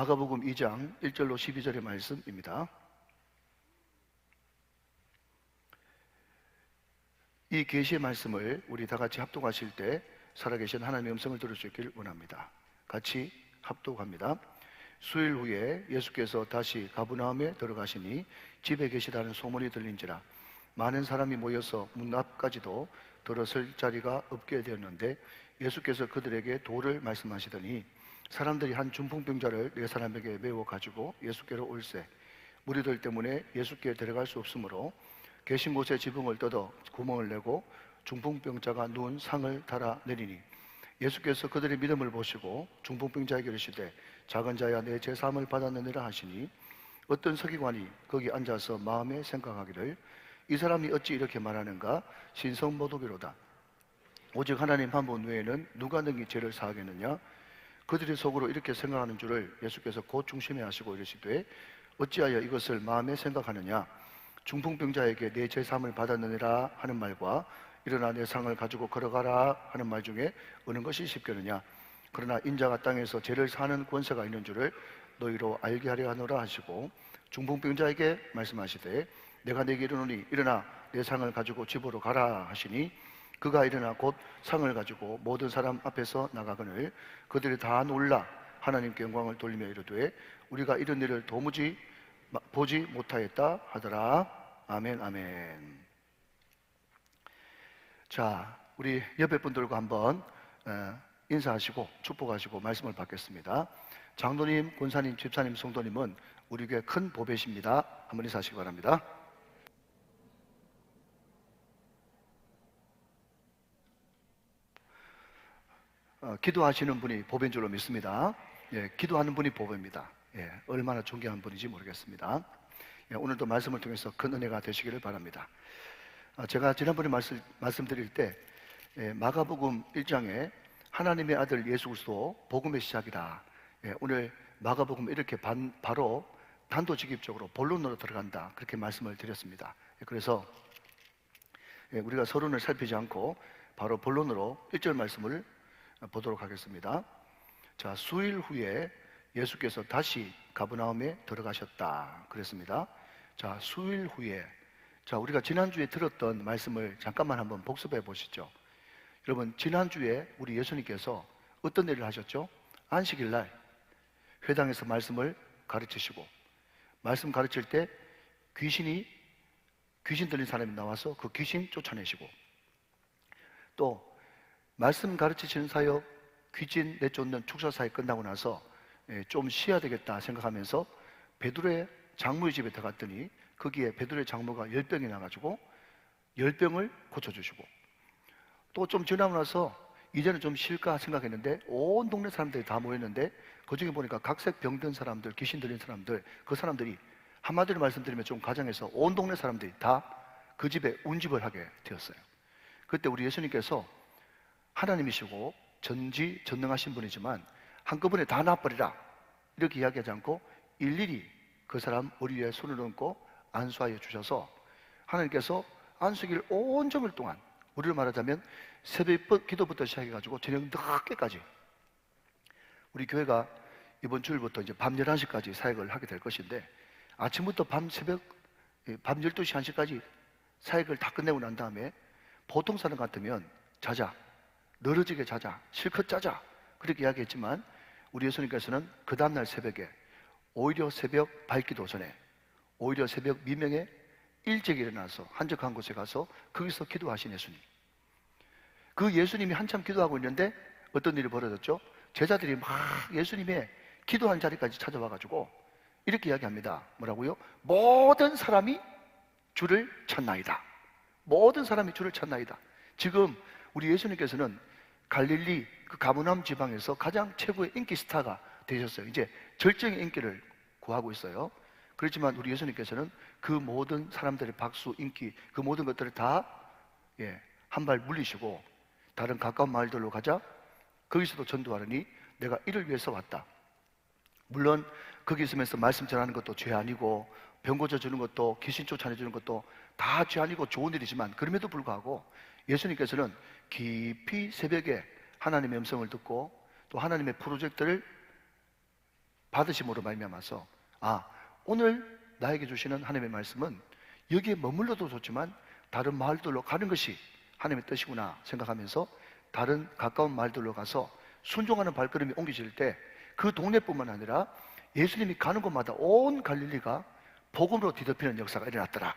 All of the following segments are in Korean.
마가복음 2장 1절로 12절의 말씀입니다. 이 계시의 말씀을 우리 다 같이 합독하실 때 살아계신 하나님의 음성을 들을 수 있기를 원합니다. 같이 합독합니다. 수일 후에 예수께서 다시 가버나움에 들어가시니 집에 계시다는 소문이 들린지라 많은 사람이 모여서 문 앞까지도 들어설 자리가 없게 되었는데 예수께서 그들에게 도를 말씀하시더니 사람들이 한 중풍병자를 네 사람에게 메워 가지고 예수께로 올세 무리들 때문에 예수께 데려갈 수 없으므로 계신 곳에 지붕을 뜯어 구멍을 내고 중풍병자가 누운 상을 달아 내리니 예수께서 그들의 믿음을 보시고 중풍병자에게 이르시되 작은 자야 내 제사함을 받았느니라 하시니 어떤 서기관이 거기 앉아서 마음에 생각하기를 이 사람이 어찌 이렇게 말하는가 신성모독이로다. 오직 하나님 한 분 외에는 누가 능히 죄를 사하겠느냐. 그들이 속으로 이렇게 생각하는 줄을 예수께서 곧 중심에 하시고 이르시되 어찌하여 이것을 마음에 생각하느냐. 중풍병자에게 내 제사함을 받았느니라 하는 말과 일어나 내 상을 가지고 걸어가라 하는 말 중에 어느 것이 쉽겠느냐. 그러나 인자가 땅에서 죄를 사하는 권세가 있는 줄을 너희로 알게 하려 하노라 하시고 중풍병자에게 말씀하시되 내가 네게 이르노니 일어나 내 상을 가지고 집으로 가라 하시니 그가 일어나 곧 상을 가지고 모든 사람 앞에서 나가거늘 그들이 다 놀라 하나님께 영광을 돌리며 이르되 우리가 이런 일을 도무지 보지 못하였다 하더라. 아멘 아멘. 자, 우리 옆에 분들과 한번 인사하시고 축복하시고 말씀을 받겠습니다. 장로님, 권사님, 집사님, 성도님은 우리 교회 큰 보배십니다. 한번 인사하시기 바랍니다. 기도하시는 분이 복인 줄로 믿습니다. 예, 기도하는 분이 복입니다. 예, 얼마나 존경한 분인지 모르겠습니다. 예, 오늘도 말씀을 통해서 큰 은혜가 되시기를 바랍니다. 제가 지난번에 말씀드릴 때 마가복음 1장에 하나님의 아들 예수 그리스도 복음의 시작이다. 예, 오늘 마가복음 이렇게 바로 단도직입적으로 본론으로 들어간다. 그렇게 말씀을 드렸습니다. 예, 그래서 우리가 서론을 살피지 않고 바로 본론으로 1절 말씀을 보도록 하겠습니다. 자, 수일 후에 예수께서 다시 가버나움에 들어가셨다 그랬습니다. 자, 수일 후에, 자, 우리가 지난주에 들었던 말씀을 잠깐만 한번 복습해 보시죠. 여러분, 지난주에 우리 예수님께서 어떤 일을 하셨죠? 안식일 날 회당에서 말씀을 가르치시고 말씀 가르칠 때 귀신 들린 사람이 나와서 그 귀신 쫓아내시고 또 말씀 가르치시는 사역, 귀신 내쫓는 축사 사역 끝나고 나서 좀 쉬어야 되겠다 생각하면서 베드로의 장모의 집에 들어갔더니 거기에 베드로의 장모가 10병이 나가지고 10병을 고쳐주시고 또 좀 지나고 나서 이제는 좀 쉴까 생각했는데 온 동네 사람들이 다 모였는데 그 중에 보니까 각색 병든 사람들, 귀신 들린 사람들, 그 사람들이 한마디로 말씀드리면 좀 가정에서 온 동네 사람들이 다 그 집에 운집을 하게 되었어요. 그때 우리 예수님께서 하나님이시고 전지전능하신 분이지만 한꺼번에 다 놔버리라 이렇게 이야기하지 않고 일일이 그 사람 머리 위에 손을 얹고 안수하여 주셔서 하나님께서 안식일 온종일 동안 우리로 말하자면 새벽 기도부터 시작해가지고 저녁 늦게까지 우리 교회가 이번 주일부터 이제 밤 11시까지 사역을 하게 될 것인데 아침부터 밤 12시, 1시까지 사역을 다 끝내고 난 다음에 보통 사람 같으면 자자, 늘어지게 자자, 실컷 자자 그렇게 이야기했지만 우리 예수님께서는 그 다음날 새벽에 오히려 새벽 밝기도 전에 오히려 새벽 미명에 일찍 일어나서 한적한 곳에 가서 거기서 기도하신 예수님. 그 예수님이 한참 기도하고 있는데 어떤 일이 벌어졌죠? 제자들이 막 예수님의 기도하는 자리까지 찾아와가지고 이렇게 이야기합니다. 뭐라고요? 모든 사람이 주를 찾나이다. 모든 사람이 주를 찾나이다. 지금 우리 예수님께서는 갈릴리 그 가버나움 지방에서 가장 최고의 인기 스타가 되셨어요. 이제 절정의 인기를 구하고 있어요. 그렇지만 우리 예수님께서는 그 모든 사람들의 박수, 인기, 그 모든 것들을 다 한 발 물리시고 다른 가까운 마을들로 가자. 거기서도 전도하느니 내가 이를 위해서 왔다. 물론 거기 있으면서 말씀 전하는 것도 죄 아니고 병 고쳐주는 것도 귀신 쫓아내주는 것도 다 죄 아니고 좋은 일이지만 그럼에도 불구하고 예수님께서는 깊이 새벽에 하나님의 음성을 듣고 또 하나님의 프로젝트를 받으심으로 말미암아서 오늘 나에게 주시는 하나님의 말씀은 여기에 머물러도 좋지만 다른 마을들로 가는 것이 하나님의 뜻이구나 생각하면서 다른 가까운 마을들로 가서 순종하는 발걸음이 옮겨질 때 그 동네뿐만 아니라 예수님이 가는 곳마다 온 갈릴리가 복음으로 뒤덮이는 역사가 일어났더라.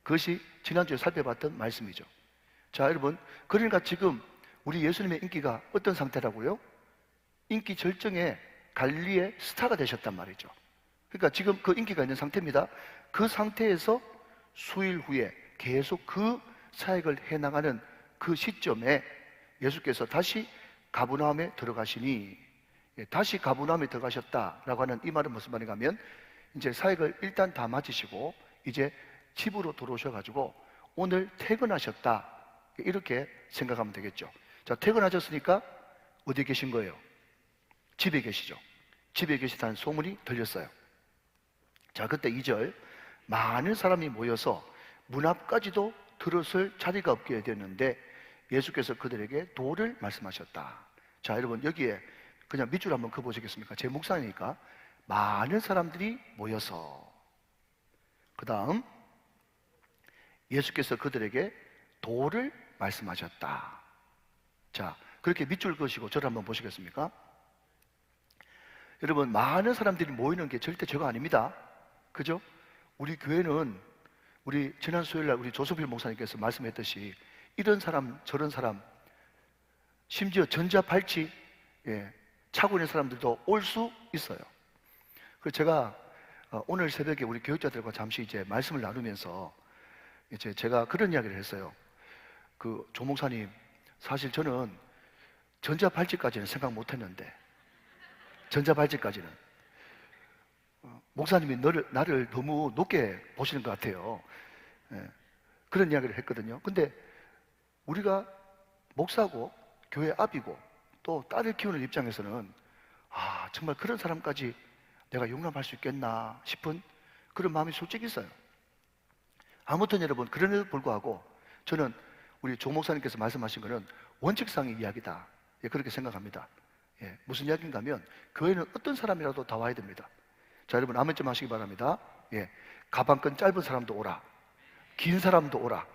그것이 지난주에 살펴봤던 말씀이죠. 자, 여러분, 그러니까 지금 우리 예수님의 인기가 어떤 상태라고요? 인기 절정에 갈릴리의 스타가 되셨단 말이죠. 그러니까 지금 그 인기가 있는 상태입니다. 그 상태에서 수일 후에 계속 그 사역을 해나가는 그 시점에 예수께서 다시 가버나움에 들어가시니, 다시 가버나움에 들어가셨다라고 하는 이 말은 무슨 말인가 하면 이제 사역을 일단 다 마치시고 이제 집으로 들어오셔가지고 오늘 퇴근하셨다, 이렇게 생각하면 되겠죠. 자, 퇴근하셨으니까 어디 계신 거예요? 집에 계시죠. 집에 계시다는 소문이 들렸어요. 자, 그때 2절, 많은 사람이 모여서 문 앞까지도 들어설 자리가 없게 되었는데 예수께서 그들에게 도를 말씀하셨다. 자, 여러분, 여기에 그냥 밑줄 한번 그어보시겠습니까? 제 묵상이니까. 많은 사람들이 모여서, 그 다음 예수께서 그들에게 도를 말씀하셨다. 자, 그렇게 밑줄 그으시고 저를 한번 보시겠습니까? 여러분, 많은 사람들이 모이는 게 절대 죄가 아닙니다. 그죠? 우리 교회는 우리 지난 수요일날 우리 조성필 목사님께서 말씀했듯이 이런 사람 저런 사람, 심지어 전자발찌 차고 있는 사람들도 올 수 있어요. 그래서 제가 오늘 새벽에 우리 교육자들과 잠시 이제 말씀을 나누면서 이제 제가 그런 이야기를 했어요. 그 조 목사님, 사실 저는 전자발찌까지는 생각 못했는데, 전자발찌까지는 목사님이 나를 너무 높게 보시는 것 같아요. 그런 이야기를 했거든요. 근데 우리가 목사고 교회 앞이고 또 딸을 키우는 입장에서는 정말 그런 사람까지 내가 용납할 수 있겠나 싶은 그런 마음이 솔직히 있어요. 아무튼 여러분, 그럼에도 불구하고 저는 우리 조 목사님께서 말씀하신 것은 원칙상의 이야기다, 그렇게 생각합니다. 무슨 이야기인가 하면 교회는 어떤 사람이라도 다 와야 됩니다. 자, 여러분, 아멘 좀 하시기 바랍니다. 가방끈 짧은 사람도 오라, 긴 사람도 오라,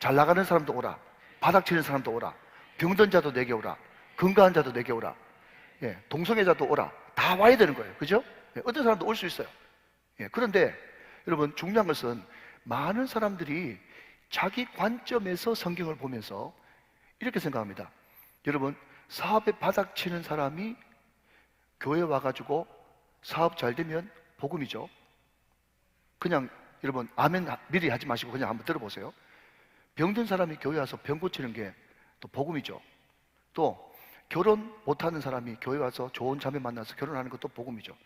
잘 나가는 사람도 오라, 바닥 치는 사람도 오라, 병든 자도 내게 오라, 건강한 자도 내게 오라, 동성애자도 오라. 다 와야 되는 거예요. 그죠? 어떤 사람도 올 수 있어요. 그런데 여러분, 중요한 것은 많은 사람들이 자기 관점에서 성경을 보면서 이렇게 생각합니다. 여러분, 사업에 바닥 치는 사람이 교회 와가지고 사업 잘 되면 복음이죠. 그냥 여러분, 아멘 미리 하지 마시고 그냥 한번 들어보세요. 병든 사람이 교회 와서 병 고치는 게 또 복음이죠. 또 결혼 못하는 사람이 교회 와서 좋은 자매 만나서 결혼하는 것도 복음이죠.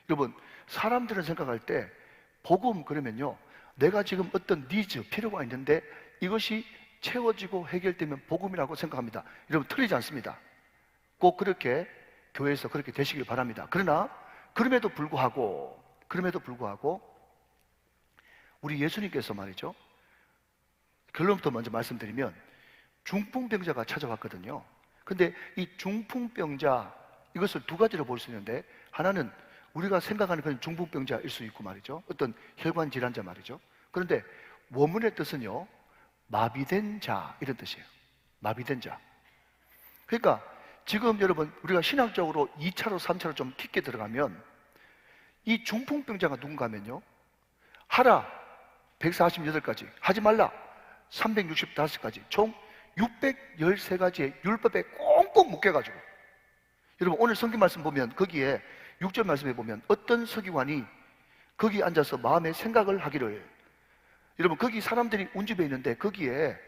여러분, 사람들은 생각할 때 복음 그러면요, 내가 지금 어떤 니즈, 필요가 있는데 이것이 채워지고 해결되면 복음이라고 생각합니다. 여러분, 틀리지 않습니다. 꼭 그렇게 교회에서 그렇게 되시길 바랍니다. 그러나 그럼에도 불구하고 우리 예수님께서 말이죠, 결론부터 먼저 말씀드리면 중풍병자가 찾아왔거든요. 근데 이 중풍병자, 이것을 두 가지로 볼 수 있는데, 하나는 우리가 생각하는 그런 중풍병자일 수 있고 말이죠, 어떤 혈관 질환자 말이죠. 그런데 원문의 뜻은요, 마비된 자, 이런 뜻이에요. 마비된 자. 그러니까 지금 여러분, 우리가 신학적으로 2차로 3차로 좀 깊게 들어가면 이 중풍병자가 누군가 하면요, 하라 148가지, 하지 말라 365가지, 총 613가지의 율법에 꽁꽁 묶여가지고, 여러분, 오늘 성경 말씀 보면 거기에 6절 말씀에 보면 어떤 서기관이 거기 앉아서 마음의 생각을 하기를, 여러분, 거기 사람들이 운집에 있는데 거기에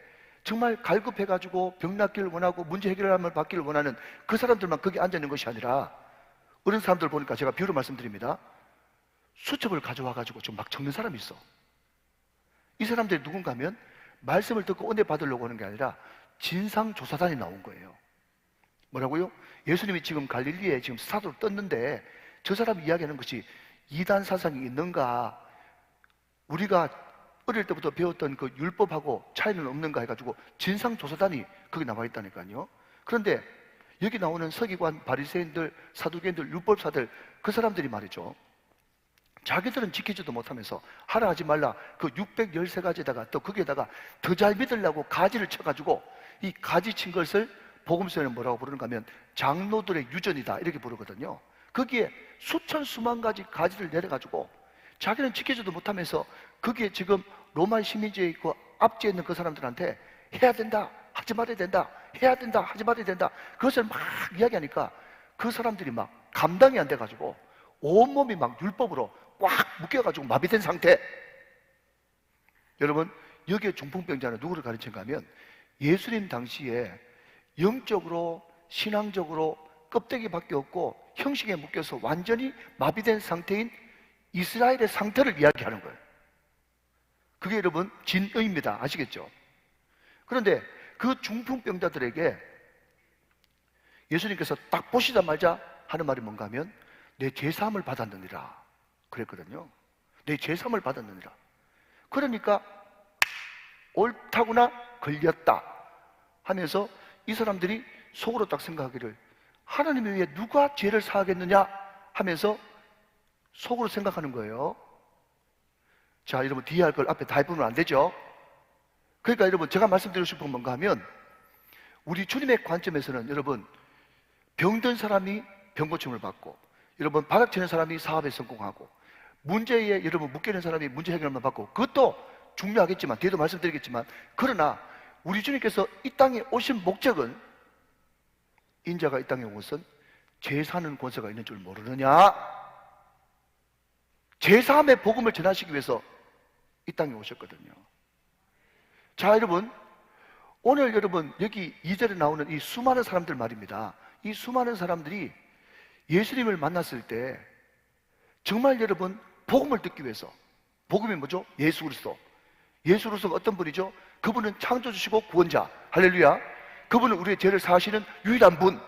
정말 갈급해가지고 병 낫기를 원하고 문제 해결함을 받기를 원하는 그 사람들만 거기 앉아있는 것이 아니라, 어른 사람들 보니까 제가 비유로 말씀드립니다. 수첩을 가져와가지고 좀 막 적는 사람이 있어. 이 사람들이 누군가 하면 말씀을 듣고 은혜 받으려고 하는 게 아니라 진상조사단이 나온 거예요. 뭐라고요? 예수님이 지금 갈릴리에 지금 스타로 떴는데 저 사람이 이야기하는 것이 이단 사상이 있는가, 우리가 어릴 때부터 배웠던 그 율법하고 차이는 없는가 해가지고 진상조사단이 거기 나와 있다니까요. 그런데 여기 나오는 서기관, 바리새인들, 사두개인들, 율법사들, 그 사람들이 말이죠, 자기들은 지키지도 못하면서 하라 하지 말라 그 613가지에다가 또 거기에다가 더 잘 믿으려고 가지를 쳐가지고, 이 가지 친 것을 복음서에는 뭐라고 부르는가 하면 장로들의 유전이다 이렇게 부르거든요. 거기에 수천 수만 가지 가지를 내려가지고 자기는 지키지도 못하면서 거기에 지금 로마 시민지에 있고 앞지에 있는 그 사람들한테 해야 된다, 하지 말아야 된다, 해야 된다, 하지 말아야 된다, 그것을 막 이야기하니까 그 사람들이 막 감당이 안 돼가지고 온몸이 막 율법으로 꽉 묶여가지고 마비된 상태. 여러분, 여기에 중풍병자는 누구를 가르친가 하면 예수님 당시에 영적으로 신앙적으로 껍데기밖에 없고 형식에 묶여서 완전히 마비된 상태인 이스라엘의 상태를 이야기하는 거예요. 그게 여러분 진의입니다. 아시겠죠? 그런데 그 중풍병자들에게 예수님께서 딱 보시자마자 하는 말이 뭔가 하면 내 죄사함을 받았느니라 그랬거든요. 내 죄사함을 받았느니라. 그러니까 옳다구나, 걸렸다 하면서 이 사람들이 속으로 딱 생각하기를, 하나님에 의해 누가 죄를 사하겠느냐 하면서 속으로 생각하는 거예요. 자, 여러분 뒤에 할 걸 앞에 다 해보면 안 되죠. 그러니까 여러분 제가 말씀드리고 싶은 건 뭔가 하면, 우리 주님의 관점에서는 여러분 병든 사람이 병고침을 받고, 여러분 바닥치는 사람이 사업에 성공하고, 문제에 여러분 묶여있는 사람이 문제 해결만 받고, 그것도 중요하겠지만 뒤에도 말씀드리겠지만, 그러나 우리 주님께서 이 땅에 오신 목적은, 인자가 이 땅에 온 것은 죄 사는 권세가 있는 줄 모르느냐, 죄사함의 복음을 전하시기 위해서 이 땅에 오셨거든요. 자, 여러분 오늘 여러분 여기 2절에 나오는 이 수많은 사람들 말입니다. 이 수많은 사람들이 예수님을 만났을 때 정말 여러분 복음을 듣기 위해서, 복음이 뭐죠? 예수 그리스도. 예수 그리스도가 어떤 분이죠? 그분은 창조주시고 구원자. 할렐루야. 그분은 우리의 죄를 사하시는 유일한 분.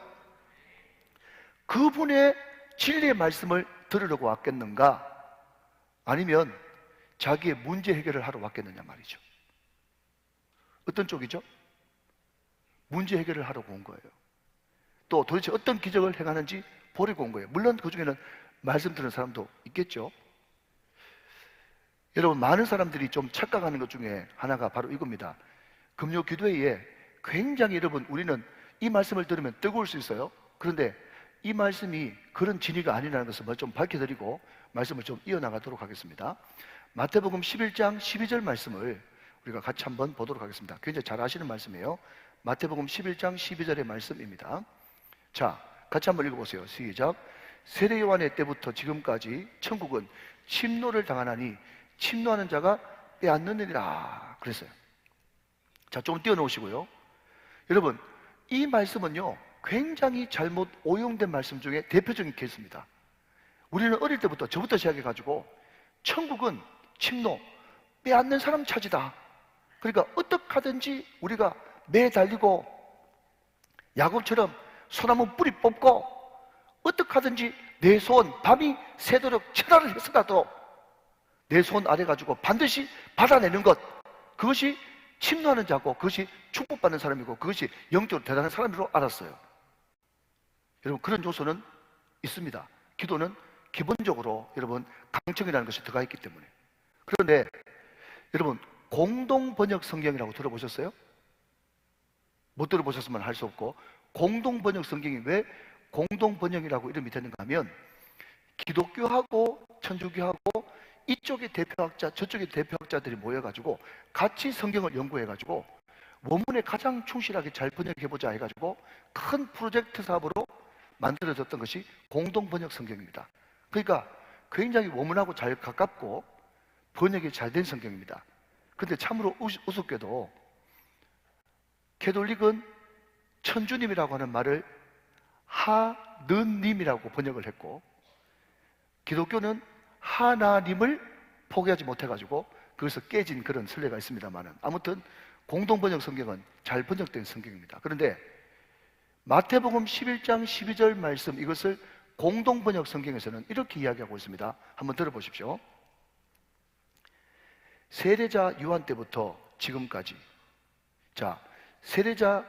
그분의 진리의 말씀을 들으려고 왔겠는가? 아니면 자기의 문제 해결을 하러 왔겠느냐 말이죠. 어떤 쪽이죠? 문제 해결을 하러 온 거예요. 또 도대체 어떤 기적을 행하는지 보려고 온 거예요. 물론 그 중에는 말씀 듣는 사람도 있겠죠. 여러분, 많은 사람들이 좀 착각하는 것 중에 하나가 바로 이겁니다. 금요 기도회에 굉장히 여러분, 우리는 이 말씀을 들으면 뜨거울 수 있어요. 그런데 이 말씀이 그런 진리가 아니라는 것을 좀 밝혀드리고 말씀을 좀 이어나가도록 하겠습니다. 마태복음 11장 12절 말씀을 우리가 같이 한번 보도록 하겠습니다. 굉장히 잘 아시는 말씀이에요. 마태복음 11장 12절의 말씀입니다. 자, 같이 한번 읽어보세요. 시작. 세례 요한의 때부터 지금까지 천국은 침노를 당하나니 침노하는 자가 빼앗느니라 그랬어요. 자, 좀 띄워놓으시고요. 여러분, 이 말씀은요 굉장히 잘못 오용된 말씀 중에 대표적인 케이스입니다. 우리는 어릴 때부터, 저부터 시작해가지고 천국은 침노, 빼앗는 사람 차지다. 그러니까 어떻게 하든지 우리가 매달리고 야곱처럼 소나무 뿌리 뽑고 어떻게 하든지 내 손 밤이 새도록 철화를 해서라도 내 손 아래 가지고 반드시 받아내는 것, 그것이 침노하는 자고 그것이 축복받는 사람이고 그것이 영적으로 대단한 사람으로 알았어요. 여러분, 그런 요소는 있습니다. 기도는 기본적으로 여러분 강청이라는 것이 들어가 있기 때문에. 그런데 여러분, 공동번역 성경이라고 들어보셨어요? 못 들어보셨으면 할 수 없고, 공동번역 성경이 왜 공동번역이라고 이름이 되는가 하면, 기독교하고 천주교하고 이쪽의 대표학자 저쪽의 대표학자들이 모여가지고 같이 성경을 연구해가지고 원문에 가장 충실하게 잘 번역해보자 해가지고 큰 프로젝트 사업으로 만들어졌던 것이 공동번역 성경입니다. 그러니까 굉장히 원문하고 잘 가깝고 번역이 잘 된 성경입니다. 근데 참으로 우습게도 캐톨릭은 천주님이라고 하는 말을 하느님이라고 번역을 했고, 기독교는 하나님을 포기하지 못해가지고 거기서 깨진 그런 선례가 있습니다만은, 아무튼 공동번역 성경은 잘 번역된 성경입니다. 그런데 마태복음 11장 12절 말씀, 이것을 공동번역 성경에서는 이렇게 이야기하고 있습니다. 한번 들어보십시오. 세례자 요한 때부터 지금까지. 자, 세례자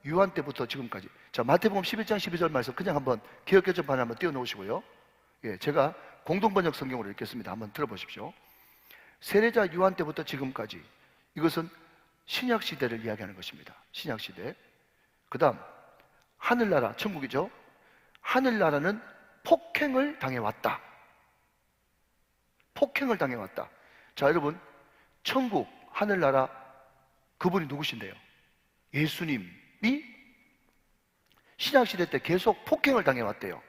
유한 때부터 지금까지. 자, 마태복음 11장 12절 말씀 그냥 한번 기억개정판 한번 띄워놓으시고요. 예, 제가 공동번역 성경으로 읽겠습니다. 한번 들어보십시오. 세례자 유한 때부터 지금까지. 이것은 신약 시대를 이야기하는 것입니다. 신약 시대. 그 다음 하늘나라, 천국이죠. 하늘나라는 폭행을 당해왔다. 폭행을 당해왔다. 자, 여러분, 천국, 하늘나라, 그분이 누구신데요? 예수님이 신약시대 때 계속 폭행을 당해왔대요.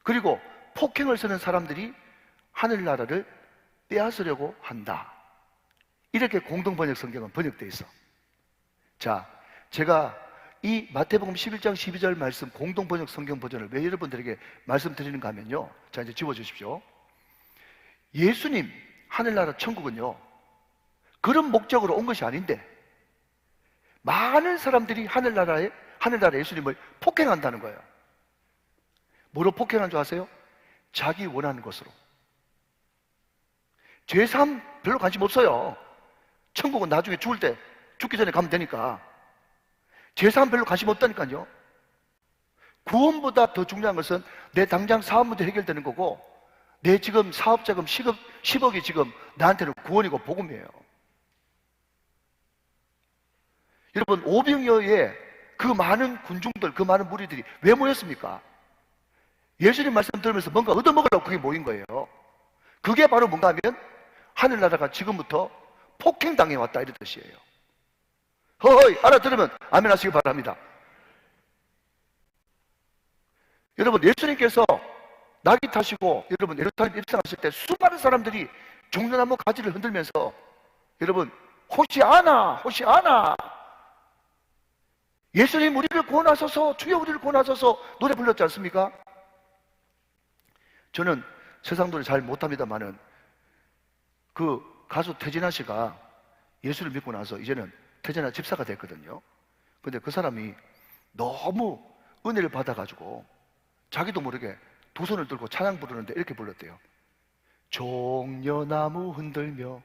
그리고 폭행을 쓰는 사람들이 하늘나라를 빼앗으려고 한다. 이렇게 공동번역 성경은 번역되어 있어. 자, 제가 이 마태복음 11장 12절 말씀 공동번역 성경 버전을 왜 여러분들에게 말씀드리는가 하면요. 자, 이제 집어주십시오. 예수님, 하늘나라 천국은요, 그런 목적으로 온 것이 아닌데 많은 사람들이 하늘나라 예수님을 폭행한다는 거예요. 뭐로 폭행한 줄 아세요? 자기 원하는 것으로. 죄사함 별로 관심 없어요. 천국은 나중에 죽기 전에 가면 되니까. 죄사함 별로 관심 없다니까요. 구원보다 더 중요한 것은 내 당장 사업 문제 해결되는 거고, 내 지금 사업자금 10억이 지금 나한테는 구원이고 복음이에요. 여러분, 오병이어의 그 많은 군중들, 그 많은 무리들이 왜 모였습니까? 예수님 말씀 들으면서 뭔가 얻어먹으려고 그게 모인 거예요. 그게 바로 뭔가 하면 하늘나라가 지금부터 폭행당해 왔다 이런 뜻이에요. 허허이 알아들으면 아멘 하시기 바랍니다. 여러분, 예수님께서 낙이 타시고 여러분 예루살렘 입성하실 때 수많은 사람들이 종려나무 가지를 흔들면서 여러분 호시아나 호시아나, 예수님 우리를 구원하소서, 주여 우리를 구원하소서 노래 불렀지 않습니까? 저는 세상 노래 잘 못합니다만은 그 가수 태진아 씨가 예수를 믿고 나서 이제는 태진아 집사가 됐거든요. 근데 그 사람이 너무 은혜를 받아가지고 자기도 모르게 두 손을 들고 찬양 부르는데 이렇게 불렀대요. 종려나무 흔들며.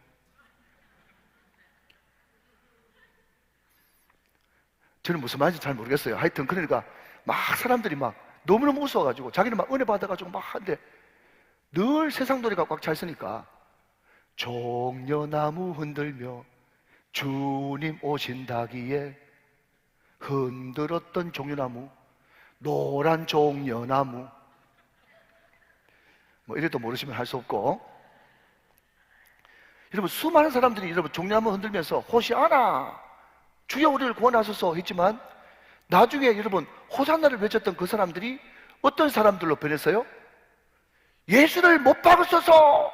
저는 무슨 말인지 잘 모르겠어요. 하여튼 그러니까 막 사람들이 막 너무너무 웃어가지고 자기는 막 은혜 받아가지고 막 하는데 늘 세상 노래가 꽉 차 있으니까 종려나무 흔들며 주님 오신다기에 흔들었던 종려나무, 노란 종려나무, 뭐 이래도 모르시면 할 수 없고, 여러분 수많은 사람들이 여러분 종려나무 흔들면서 호시아나 주여 우리를 구원하소서 했지만 나중에 여러분 호산나를 외쳤던 그 사람들이 어떤 사람들로 변했어요? 예수를 못 박으소서,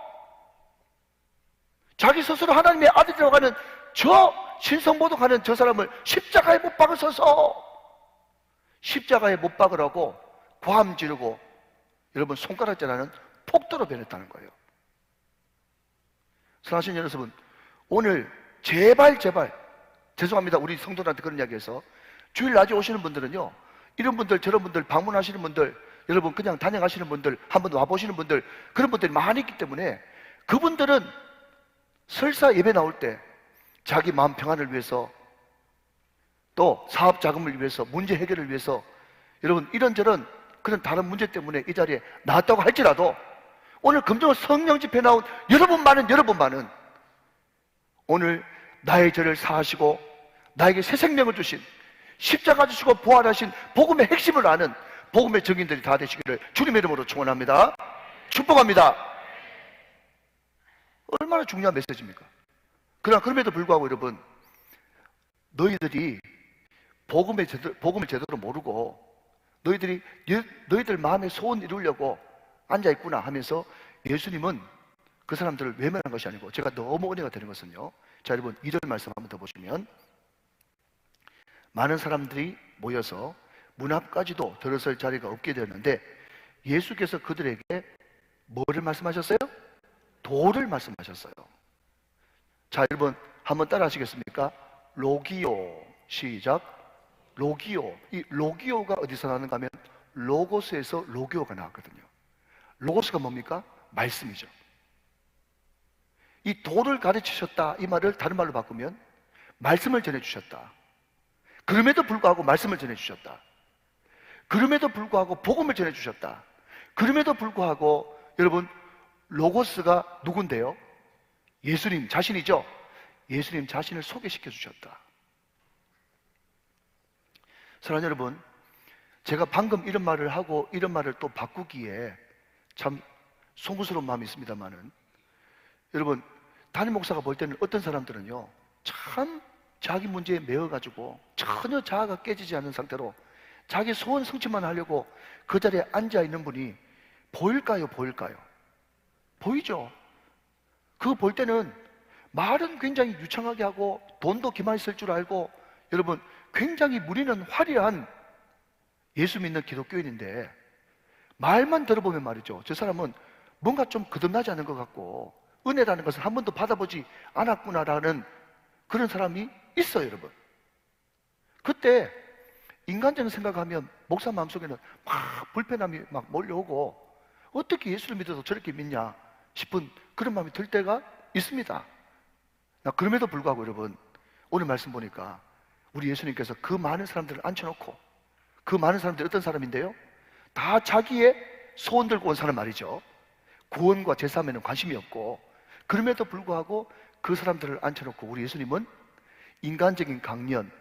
자기 스스로 하나님의 아들이라고 하는 저 신성모독하는 저 사람을 십자가에 못 박으소서, 십자가에 못 박으라고 고함 지르고 여러분 손가락질하는 폭도로 변했다는 거예요. 사랑하시는 여러분, 오늘 제발 죄송합니다. 우리 성도들한테 그런 이야기해서 주일 낮에 오시는 분들은요, 이런 분들 저런 분들 방문하시는 분들, 여러분 그냥 단행하시는 분들, 한번 와보시는 분들, 그런 분들이 많이 있기 때문에 그분들은 설사 예배 나올 때 자기 마음 평안을 위해서 또 사업 자금을 위해서 문제 해결을 위해서 여러분 이런저런 그런 다른 문제 때문에 이 자리에 나왔다고 할지라도 오늘 금정 성령 집회에 나온 여러분만은 오늘 나의 죄를 사하시고 나에게 새 생명을 주신, 십자가 주시고 부활하신 복음의 핵심을 아는 복음의 증인들이 다 되시기를 주님의 이름으로 축원합니다. 축복합니다. 얼마나 중요한 메시지입니까? 그러나 그럼에도 불구하고 여러분, 너희들이 복음을 제대로 모르고 너희들 마음의 소원 이루려고 앉아있구나 하면서 예수님은 그 사람들을 외면한 것이 아니고, 제가 너무 은혜가 되는 것은요, 자 여러분 2절 말씀 한번 더 보시면, 많은 사람들이 모여서 문 앞까지도 들어설 자리가 없게 되었는데 예수께서 그들에게 뭐를 말씀하셨어요? 도를 말씀하셨어요. 자 여러분 한번 따라 하시겠습니까? 로기오. 시작. 로기오. 이 로기오가 어디서 나는가 하면 로고스에서 로기오가 나왔거든요. 로고스가 뭡니까? 말씀이죠. 이 도를 가르치셨다, 이 말을 다른 말로 바꾸면 말씀을 전해주셨다. 그럼에도 불구하고 말씀을 전해주셨다. 그럼에도 불구하고 복음을 전해주셨다. 그럼에도 불구하고 여러분, 로고스가 누군데요? 예수님 자신이죠. 예수님 자신을 소개시켜 주셨다. 사랑하는 여러분, 제가 방금 이런 말을 하고 이런 말을 또 바꾸기에 참 송구스러운 마음이 있습니다만은, 여러분, 담임 목사가 볼 때는 어떤 사람들은요, 참 자기 문제에 매여가지고 전혀 자아가 깨지지 않는 상태로 자기 소원 성취만 하려고 그 자리에 앉아 있는 분이 보일까요? 보일까요? 보이죠? 그거 볼 때는 말은 굉장히 유창하게 하고 돈도 기만 있을 줄 알고, 여러분, 굉장히 무리는 화려한 예수 믿는 기독교인인데 말만 들어보면 말이죠, 저 사람은 뭔가 좀 거듭나지 않은 것 같고 은혜라는 것을 한 번도 받아보지 않았구나라는 그런 사람이 있어요. 여러분, 그때 인간적인 생각하면 목사 마음속에는 막 불편함이 막 몰려오고 어떻게 예수를 믿어도 저렇게 믿냐 싶은 그런 마음이 들 때가 있습니다. 그럼에도 불구하고 여러분, 오늘 말씀 보니까 우리 예수님께서 그 많은 사람들을 앉혀놓고, 그 많은 사람들이 어떤 사람인데요? 다 자기의 소원 들고 온 사람 말이죠. 구원과 제사함에는 관심이 없고, 그럼에도 불구하고 그 사람들을 앉혀놓고 우리 예수님은 인간적인 강연,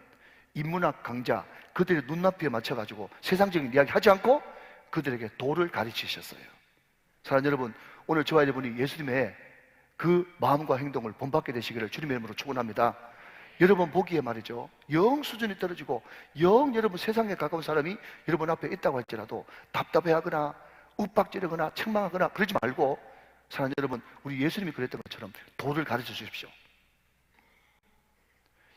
인문학 강좌, 그들의 눈높이에 맞춰가지고 세상적인 이야기 하지 않고 그들에게 도를 가르치셨어요. 사랑하는 여러분, 오늘 저와 여러분이 예수님의 그 마음과 행동을 본받게 되시기를 주님의 이름으로 축원합니다. 여러분 보기에 말이죠, 영 수준이 떨어지고 영 여러분 세상에 가까운 사람이 여러분 앞에 있다고 할지라도 답답해하거나 윽박지르거나 책망하거나 그러지 말고, 사랑하는 여러분, 우리 예수님이 그랬던 것처럼 도를 가르쳐 주십시오.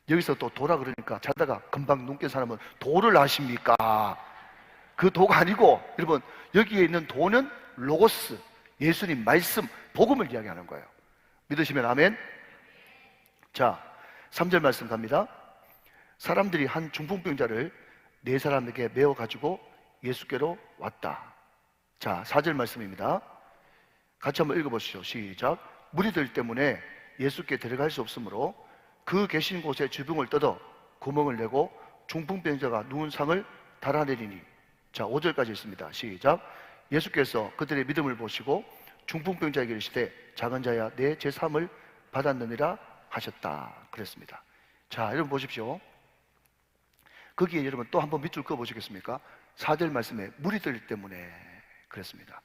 여기서 또 도라 그러니까 자다가 금방 눈 깬 사람은 도를 아십니까? 그 도가 아니고, 여러분, 여기에 있는 도는 로고스, 예수님 말씀, 복음을 이야기하는 거예요. 믿으시면 아멘. 자, 3절 말씀 갑니다. 사람들이 한 중풍병자를 4사람에게 메워가지고 예수께로 왔다. 자, 4절 말씀입니다. 같이 한번 읽어보시죠. 시작. 무리들 때문에 예수께 데려갈 수 없으므로 그 계신 곳에 주병을 뜯어 구멍을 내고 중풍병자가 누운 상을 달아내리니. 자, 5절까지 있습니다. 시작. 예수께서 그들의 믿음을 보시고 중풍병자에게 이르시되 작은 자야 내 제사함을 받았느니라 하셨다. 그랬습니다. 자, 여러분 보십시오. 거기에 여러분 또 한번 밑줄 그어 보시겠습니까? 4절 말씀에 무리들 때문에 그랬습니다.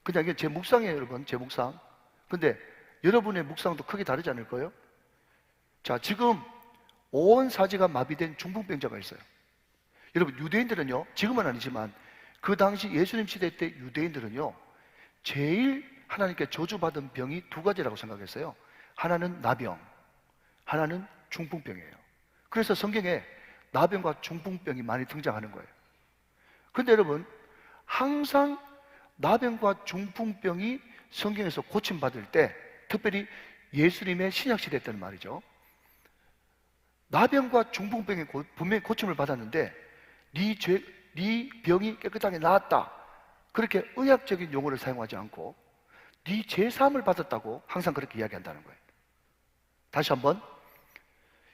그냥 이게 제 묵상이에요, 여러분. 제 묵상. 근데 여러분의 묵상도 크게 다르지 않을 거예요? 자, 지금 온 사지가 마비된 중풍병자가 있어요. 여러분, 유대인들은요, 지금은 아니지만 그 당시 예수님 시대 때 유대인들은요, 제일 하나님께 저주받은 병이 2가지라고 생각했어요. 하나는 나병, 하나는 중풍병이에요. 그래서 성경에 나병과 중풍병이 많이 등장하는 거예요. 근데 여러분, 항상 나병과 중풍병이 성경에서 고침받을 때, 특별히 예수님의 신약시대 때는 말이죠, 나병과 중풍병이 분명히 고침을 받았는데 네 병이 깨끗하게 나았다, 그렇게 의학적인 용어를 사용하지 않고 네 제사함을 받았다고 항상 그렇게 이야기한다는 거예요. 다시 한번,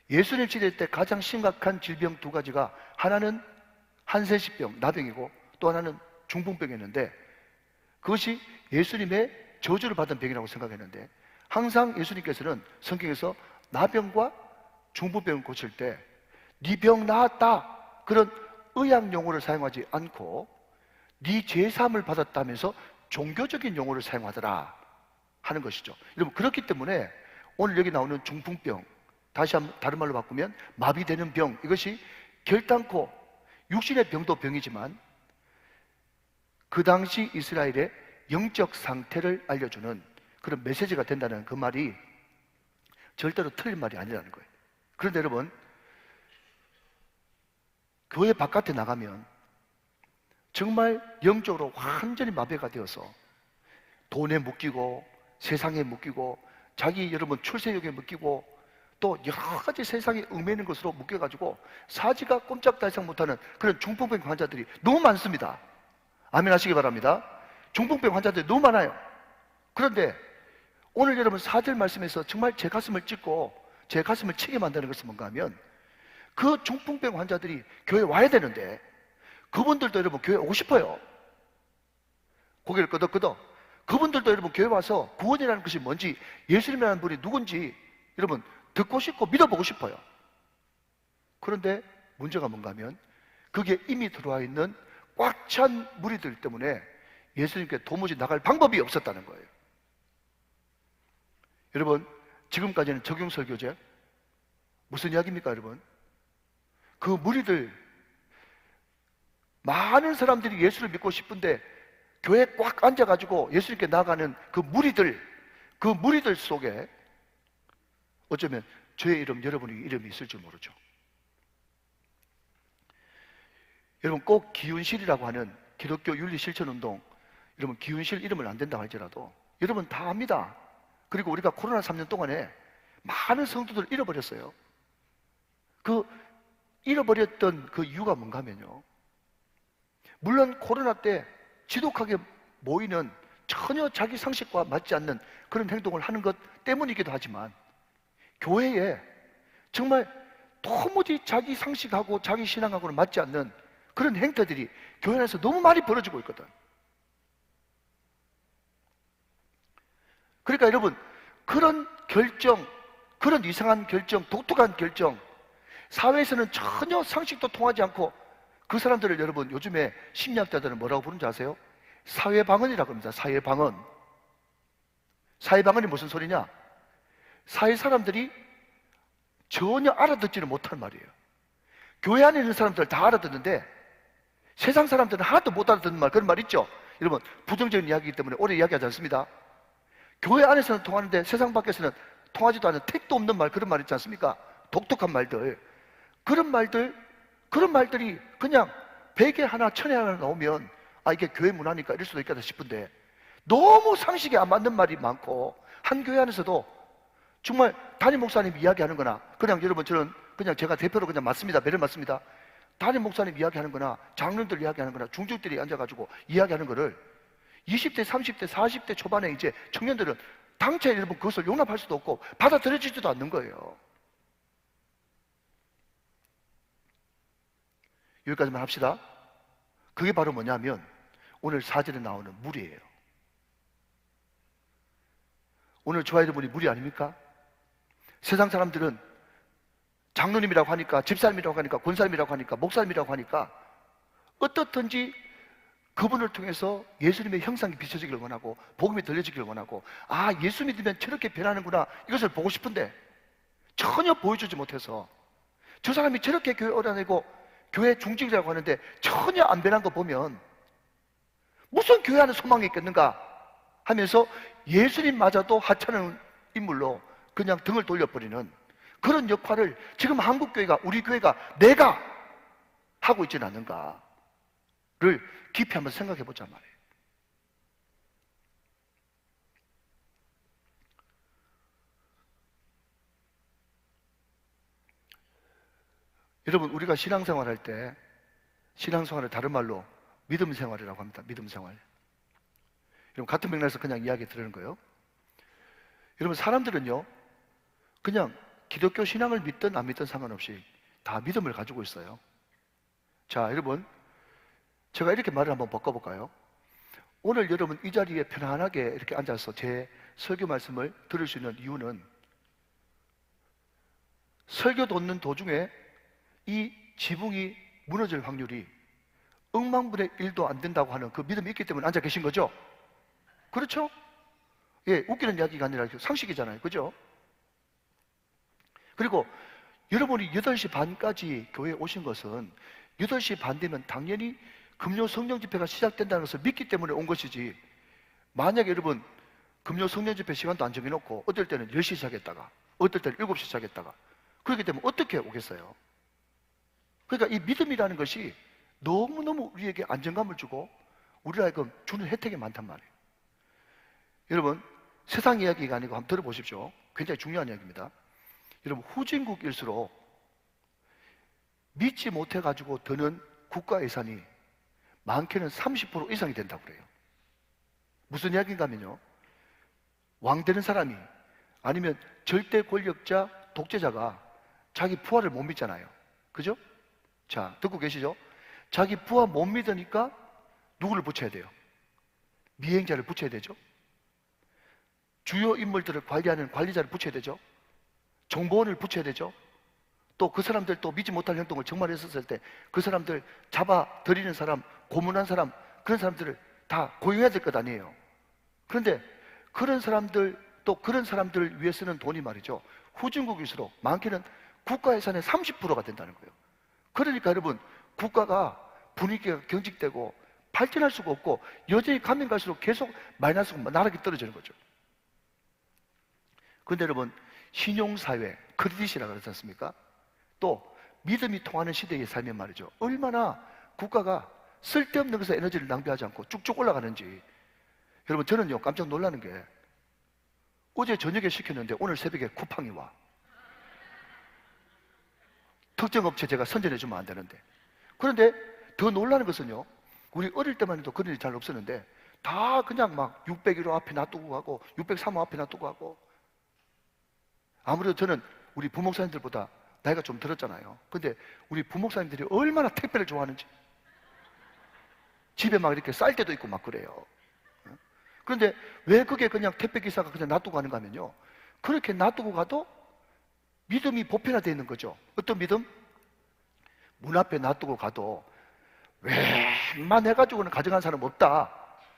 예수님 시대 때 가장 심각한 질병 2가지가 하나는 한세시병, 나병이고 또 하나는 중풍병이었는데, 그것이 예수님의 저주를 받은 병이라고 생각했는데, 항상 예수님께서는 성경에서 나병과 중풍병을 고칠 때 네 병 나았다, 그런 의학 용어를 사용하지 않고 네 제사함을 받았다면서 종교적인 용어를 사용하더라 하는 것이죠. 여러분, 그렇기 때문에 오늘 여기 나오는 중풍병, 다시 한번 다른 말로 바꾸면 마비되는 병, 이것이 결단코 육신의 병도 병이지만 그 당시 이스라엘의 영적 상태를 알려주는 그런 메시지가 된다는 그 말이 절대로 틀린 말이 아니라는 거예요. 그런데 여러분, 교회 바깥에 나가면 정말 영적으로 완전히 마비가 되어서 돈에 묶이고 세상에 묶이고 자기 여러분 출세욕에 묶이고 또 여러 가지 세상에 얽매이는 것으로 묶여가지고 사지가 꼼짝달싹 못하는 그런 중풍병 환자들이 너무 많습니다. 아멘 하시기 바랍니다. 중풍병 환자들이 너무 많아요. 그런데 오늘 여러분 4절 말씀에서 정말 제 가슴을 찢고 제 가슴을 치게 만드는 것은 뭔가 하면, 그 중풍병 환자들이 교회 와야 되는데 그분들도 여러분 교회 오고 싶어요. 고개를 끄덕끄덕. 그분들도 여러분 교회 와서 구원이라는 것이 뭔지, 예수님이라는 분이 누군지 여러분 듣고 싶고 믿어보고 싶어요. 그런데 문제가 뭔가 하면 거기에 이미 들어와 있는 꽉 찬 무리들 때문에 예수님께 도무지 나갈 방법이 없었다는 거예요. 여러분, 지금까지는 적용설교제 무슨 이야기입니까 여러분? 그 무리들, 많은 사람들이 예수를 믿고 싶은데 교회에 꽉 앉아가지고 예수님께 나아가는 그 무리들 속에 어쩌면 저의 이름, 여러분의 이름이 있을 줄 모르죠. 여러분, 꼭 기운실이라고 하는 기독교 윤리실천운동, 여러분 기운실 이름을 안 된다고 할지라도 여러분 다 압니다. 그리고 우리가 코로나 3년 동안에 많은 성도들을 잃어버렸어요. 그 잃어버렸던 그 이유가 뭔가 하면요, 물론 코로나 때 지독하게 모이는 전혀 자기 상식과 맞지 않는 그런 행동을 하는 것 때문이기도 하지만 교회에 정말 도무지 자기 상식하고 자기 신앙하고는 맞지 않는 그런 행태들이 교회 안에서 너무 많이 벌어지고 있거든. 그러니까 여러분, 그런 결정, 그런 이상한 결정, 독특한 결정, 사회에서는 전혀 상식도 통하지 않고 그 사람들을 여러분 요즘에 심리학자들은 뭐라고 부르는지 아세요? 사회방언이라고 합니다. 사회방언. 사회방언이 무슨 소리냐? 사회 사람들이 전혀 알아듣지를 못한 말이에요. 교회 안에 있는 사람들 다 알아듣는데 세상 사람들은 하나도 못 알아듣는 말, 그런 말 있죠? 여러분, 부정적인 이야기이기 때문에 오래 이야기하지 않습니다. 교회 안에서는 통하는데 세상 밖에서는 통하지도 않는 택도 없는 말, 그런 말 있지 않습니까? 독특한 말들. 그런 말들이 그냥 100에 하나, 1000에 하나 나오면 아, 이게 교회 문화니까 이럴 수도 있겠다 싶은데 너무 상식에 안 맞는 말이 많고, 한 교회 안에서도 정말 담임 목사님 이야기하는 거나, 그냥 여러분 저는 그냥 제가 대표로 그냥 맞습니다. 매를 맞습니다. 담임 목사님 이야기하는 거나 장로들 이야기하는 거나 중직들이 앉아가지고 이야기하는 거를 20대, 30대, 40대 초반에 이제 청년들은 당최 여러분 그것을 용납할 수도 없고 받아들여지지도 않는 거예요. 여기까지만 합시다. 그게 바로 뭐냐면 오늘 4절에 나오는 무리예요. 오늘 저와 여러분이 무리 아닙니까? 세상 사람들은 장로님이라고 하니까, 집사님이라고 하니까, 권사님이라고 하니까, 목사님이라고 하니까 어떻든지 그분을 통해서 예수님의 형상이 비춰지기를 원하고 복음이 들려지기를 원하고, 아, 예수 믿으면 저렇게 변하는구나, 이것을 보고 싶은데 전혀 보여주지 못해서 저 사람이 저렇게 교회 오라내고 교회 중직이라고 하는데 전혀 안 변한 거 보면 무슨 교회 안에 소망이 있겠는가 하면서 예수님마저도 하찮은 인물로 그냥 등을 돌려버리는 그런 역할을 지금 한국교회가, 우리 교회가 내가 하고 있지는 않는가를 깊이 한번 생각해 보자 말이에요. 여러분, 우리가 신앙생활 할 때 신앙생활을 다른 말로 믿음생활이라고 합니다. 믿음생활. 여러분, 같은 맥락에서 그냥 이야기 드리는 거예요. 여러분, 사람들은요 그냥 기독교 신앙을 믿든 안 믿든 상관없이 다 믿음을 가지고 있어요. 자, 여러분, 제가 이렇게 말을 한번 바꿔볼까요? 오늘 여러분 이 자리에 편안하게 이렇게 앉아서 제 설교 말씀을 들을 수 있는 이유는 설교 듣는 도중에 이 지붕이 무너질 확률이 억만분의 1도 안 된다고 하는 그 믿음이 있기 때문에 앉아 계신 거죠? 그렇죠? 예, 웃기는 이야기가 아니라 상식이잖아요. 그죠? 그리고 여러분이 8시 반까지 교회에 오신 것은 8시 반 되면 당연히 금요 성령 집회가 시작된다는 것을 믿기 때문에 온 것이지, 만약에 여러분 금요 성령 집회 시간도 안 정해놓고 어떨 때는 10시 시작했다가 어떨 때는 7시 시작했다가 그렇게 되면 어떻게 오겠어요? 그러니까 이 믿음이라는 것이 너무너무 우리에게 안정감을 주고 우리를 하여금 주는 혜택이 많단 말이에요. 여러분, 세상 이야기가 아니고 한번 들어보십시오. 굉장히 중요한 이야기입니다. 여러분, 후진국일수록 믿지 못해가지고 드는 국가 예산이 많게는 30% 이상이 된다고 그래요. 무슨 이야기인가 하면요, 왕 되는 사람이 아니면 절대 권력자, 독재자가 자기 부하를 못 믿잖아요. 그죠? 자, 듣고 계시죠? 자기 부하 못 믿으니까 누구를 붙여야 돼요? 미행자를 붙여야 되죠? 주요 인물들을 관리하는 관리자를 붙여야 되죠? 정보원을 붙여야 되죠? 또 그 사람들 또 믿지 못할 행동을 정말 했었을 때 그 사람들 잡아 들이는 사람, 고문한 사람, 그런 사람들을 다 고용해야 될 것 아니에요. 그런데 그런 사람들, 또 그런 사람들을 위해 쓰는 돈이 말이죠, 후진국일수록 많게는 국가 예산의 30%가 된다는 거예요. 그러니까 여러분, 국가가 분위기가 경직되고 발전할 수가 없고 여전히 가면 갈수록 계속 마이너스가 나락이 떨어지는 거죠. 그런데 여러분, 신용사회, 크레딧이라고 그러지 않습니까? 또 믿음이 통하는 시대에 살면 말이죠, 얼마나 국가가 쓸데없는 것에 에너지를 낭비하지 않고 쭉쭉 올라가는지. 여러분, 저는요 깜짝 놀라는 게, 어제 저녁에 시켰는데 오늘 새벽에 쿠팡이 와. 특정 업체 제가 선전해 주면 안 되는데. 그런데 더 놀라는 것은요, 우리 어릴 때만 해도 그런 일이 잘 없었는데 다 그냥 막 601호 앞에 놔두고 가고 603호 앞에 놔두고 가고. 아무래도 저는 우리 부목사님들보다 나이가 좀 들었잖아요. 근데 우리 부목사님들이 얼마나 택배를 좋아하는지, 집에 막 이렇게 쌀 때도 있고 막 그래요. 그런데 왜 그게 그냥 택배기사가 그냥 놔두고 가는가 하면요, 그렇게 놔두고 가도 믿음이 보편화되어 있는 거죠. 어떤 믿음? 문 앞에 놔두고 가도 웬만해가지고는 가져간 사람 없다,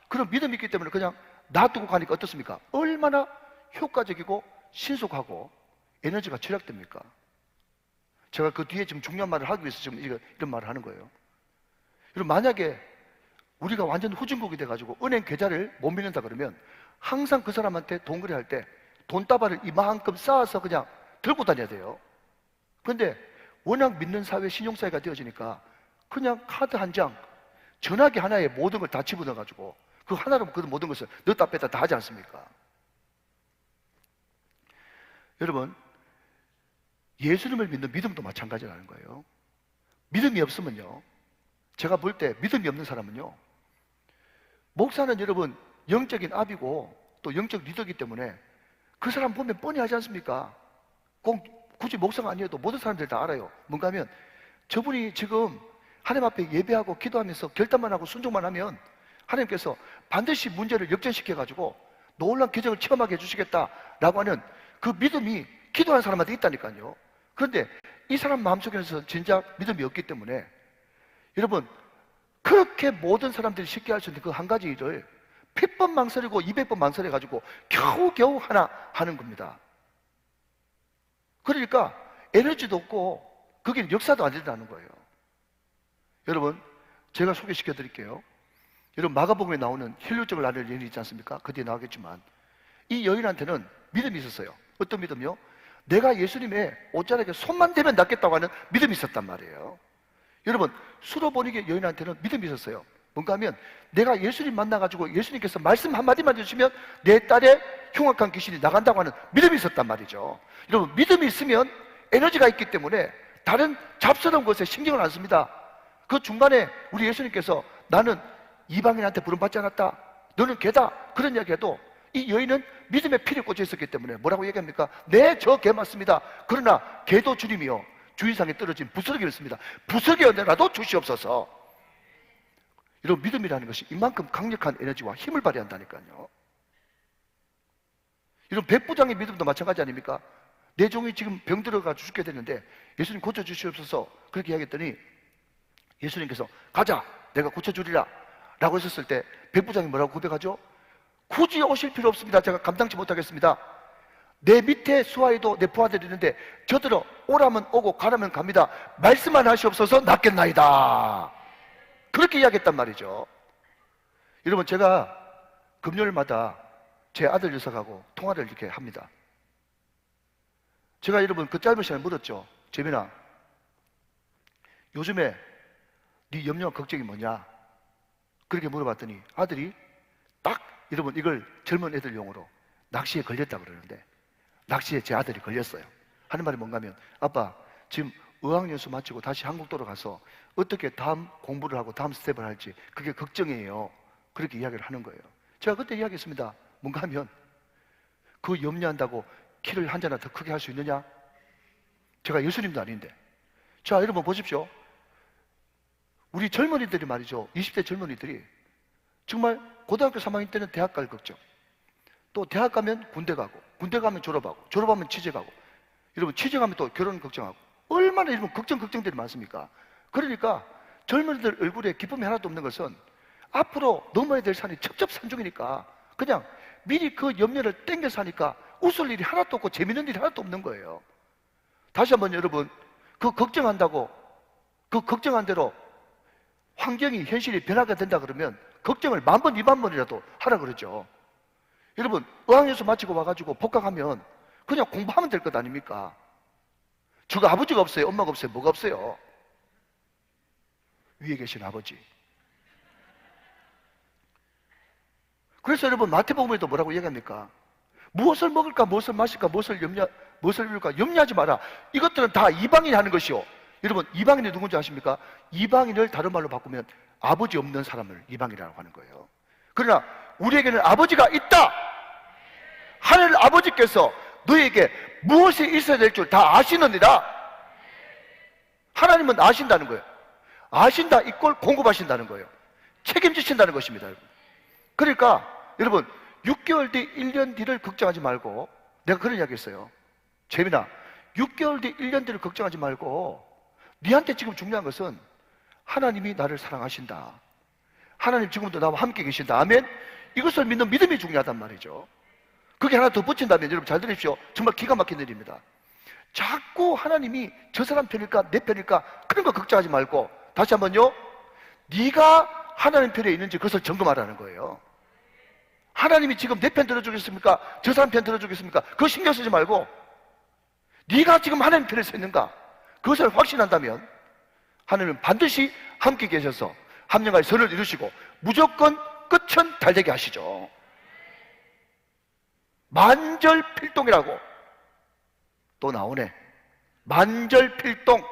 그런 믿음이 있기 때문에 그냥 놔두고 가니까 어떻습니까? 얼마나 효과적이고 신속하고 에너지가 절약됩니까? 제가 그 뒤에 지금 중요한 말을 하기 위해서 지금 이런 말을 하는 거예요. 여러분, 만약에 우리가 완전 후진국이 돼가지고 은행 계좌를 못 믿는다 그러면 항상 그 사람한테 돈 거래할 때 돈다발을 이만큼 쌓아서 그냥 들고 다녀야 돼요. 그런데 워낙 믿는 사회, 신용사회가 되어지니까 그냥 카드 한 장, 전화기 하나에 모든 걸 다 집어넣어가지고 그 하나로 그 모든 것을 넣었다 뺐다 다 하지 않습니까? 여러분, 예수님을 믿는 믿음도 마찬가지라는 거예요. 믿음이 없으면요, 제가 볼 때 믿음이 없는 사람은요, 목사는 여러분 영적인 압이고 또 영적 리더이기 때문에 그 사람 보면 뻔히 하지 않습니까? 꼭 굳이 목사가 아니어도 모든 사람들이 다 알아요. 뭔가 하면 저분이 지금 하나님 앞에 예배하고 기도하면서 결단만 하고 순종만 하면 하나님께서 반드시 문제를 역전시켜가지고 놀라운 기적을 체험하게 해주시겠다라고 하는 그 믿음이 기도하는 사람한테 있다니까요. 그런데 이 사람 마음속에서 진작 믿음이 없기 때문에 여러분, 그렇게 모든 사람들이 쉽게 할 수 있는 그 한 가지 일을 100번 망설이고 200번 망설여가지고 겨우겨우 하나 하는 겁니다. 그러니까 에너지도 없고 그게 역사도 안 된다는 거예요. 여러분, 제가 소개시켜 드릴게요. 여러분, 마가복음에 나오는 혈류증을 앓는 여인이 있지 않습니까? 그 뒤에 나오겠지만 이 여인한테는 믿음이 있었어요. 어떤 믿음이요? 내가 예수님의 옷자락에 손만 대면 낫겠다고 하는 믿음이 있었단 말이에요. 여러분, 수로보니게 여인한테는 믿음이 있었어요. 뭔가 하면 내가 예수님 만나가지고 예수님께서 말씀 한마디만 해주시면 내 딸의 흉악한 귀신이 나간다고 하는 믿음이 있었단 말이죠. 여러분, 믿음이 있으면 에너지가 있기 때문에 다른 잡스러운 것에 신경을 안 씁니다. 그 중간에 우리 예수님께서 나는 이방인한테 부름받지 않았다, 너는 개다, 그런 이야기해도 이 여인은 믿음의 피를 꽂혀 있었기 때문에 뭐라고 얘기합니까? 네, 저 개 맞습니다. 그러나 개도 주님이요 주인상에 떨어진 부스러기를 씁니다. 부스러기여라도 주시옵소서. 이런 믿음이라는 것이 이만큼 강력한 에너지와 힘을 발휘한다니까요. 이런 백부장의 믿음도 마찬가지 아닙니까? 내 종이 지금 병 들어가 죽게 됐는데 예수님 고쳐주시옵소서 그렇게 이야기했더니 예수님께서 가자, 내가 고쳐주리라 라고 했었을 때 백부장이 뭐라고 고백하죠? 굳이 오실 필요 없습니다. 제가 감당치 못하겠습니다. 내 밑에 수하에도 내 부하들이 있는데 저들은 오라면 오고 가라면 갑니다. 말씀만 하시옵소서 낫겠나이다. 그렇게 이야기했단 말이죠. 여러분, 제가 금요일마다 제 아들 녀석하고 통화를 이렇게 합니다. 제가 여러분 그 짧은 시간에 물었죠. 재민아, 요즘에 네 염려와 걱정이 뭐냐? 그렇게 물어봤더니 아들이 딱 여러분 이걸 젊은 애들 용어로 낚시에 걸렸다 그러는데, 낚시에 제 아들이 걸렸어요. 하는 말이 뭔가 하면 아빠 지금 어학연수 마치고 다시 한국 돌아가서 어떻게 다음 공부를 하고 다음 스텝을 할지 그게 걱정이에요. 그렇게 이야기를 하는 거예요. 제가 그때 이야기했습니다. 뭔가 하면 그 염려한다고 키를 한 자나 더 크게 할 수 있느냐? 제가 예수님도 아닌데 자, 여러분 보십시오. 우리 젊은이들이 말이죠. 20대 젊은이들이 정말 고등학교 3학년 때는 대학 갈 걱정, 또 대학 가면 군대 가고, 군대 가면 졸업하고, 졸업하면 취직하고, 여러분 취직하면 또 결혼 걱정하고, 얼마나 여러분 걱정들이 많습니까? 그러니까 젊은이들 얼굴에 기쁨이 하나도 없는 것은 앞으로 넘어야 될 산이 첩첩산중이니까 그냥 미리 그 염려를 땡겨서 하니까 웃을 일이 하나도 없고 재밌는 일이 하나도 없는 거예요. 다시 한번 여러분, 그 걱정한다고 그 걱정한 대로 환경이, 현실이 변하게 된다 그러면 걱정을 10,000번, 20,000번이라도 하라 그러죠. 여러분, 어학연수 마치고 와가지고 복학하면 그냥 공부하면 될 것 아닙니까? 저가 아버지가 없어요? 엄마가 없어요? 뭐가 없어요? 위에 계신 아버지. 그래서 여러분, 마태복음에도 뭐라고 얘기합니까? 무엇을 먹을까, 무엇을 마실까, 무엇을 입을까 염려하지 마라. 이것들은 다 이방인이 하는 것이요. 여러분, 이방인이 누군지 아십니까? 이방인을 다른 말로 바꾸면 아버지 없는 사람을 이방인이라고 하는 거예요. 그러나 우리에게는 아버지가 있다. 하늘 아버지께서 너에게 무엇이 있어야 될 줄 다 아시느니라. 하나님은 아신다는 거예요. 아신다 이꼴 공급하신다는 거예요. 책임지신다는 것입니다, 여러분. 그러니까 여러분, 6개월 뒤, 1년 뒤를 걱정하지 말고, 내가 그런 이야기 했어요. 재민아, 6개월 뒤, 1년 뒤를 걱정하지 말고 니한테 지금 중요한 것은 하나님이 나를 사랑하신다. 하나님 지금도 나와 함께 계신다. 아멘. 이것을 믿는 믿음이 중요하단 말이죠. 그게 하나 더 붙인다면 여러분 잘 들으십시오. 정말 기가 막힌 일입니다. 자꾸 하나님이 저 사람 편일까 내 편일까 그런 거 걱정하지 말고 다시 한번요, 네가 하나님 편에 있는지 그것을 점검하라는 거예요. 하나님이 지금 내 편 들어주겠습니까? 저 사람 편 들어주겠습니까? 그거 신경 쓰지 말고 네가 지금 하나님 편에 서 있는가? 그것을 확신한다면 하나님은 반드시 함께 계셔서 함령할 선을 이루시고 무조건 끝은 달되게 하시죠. 만절필동이라고 또 나오네. 만절필동.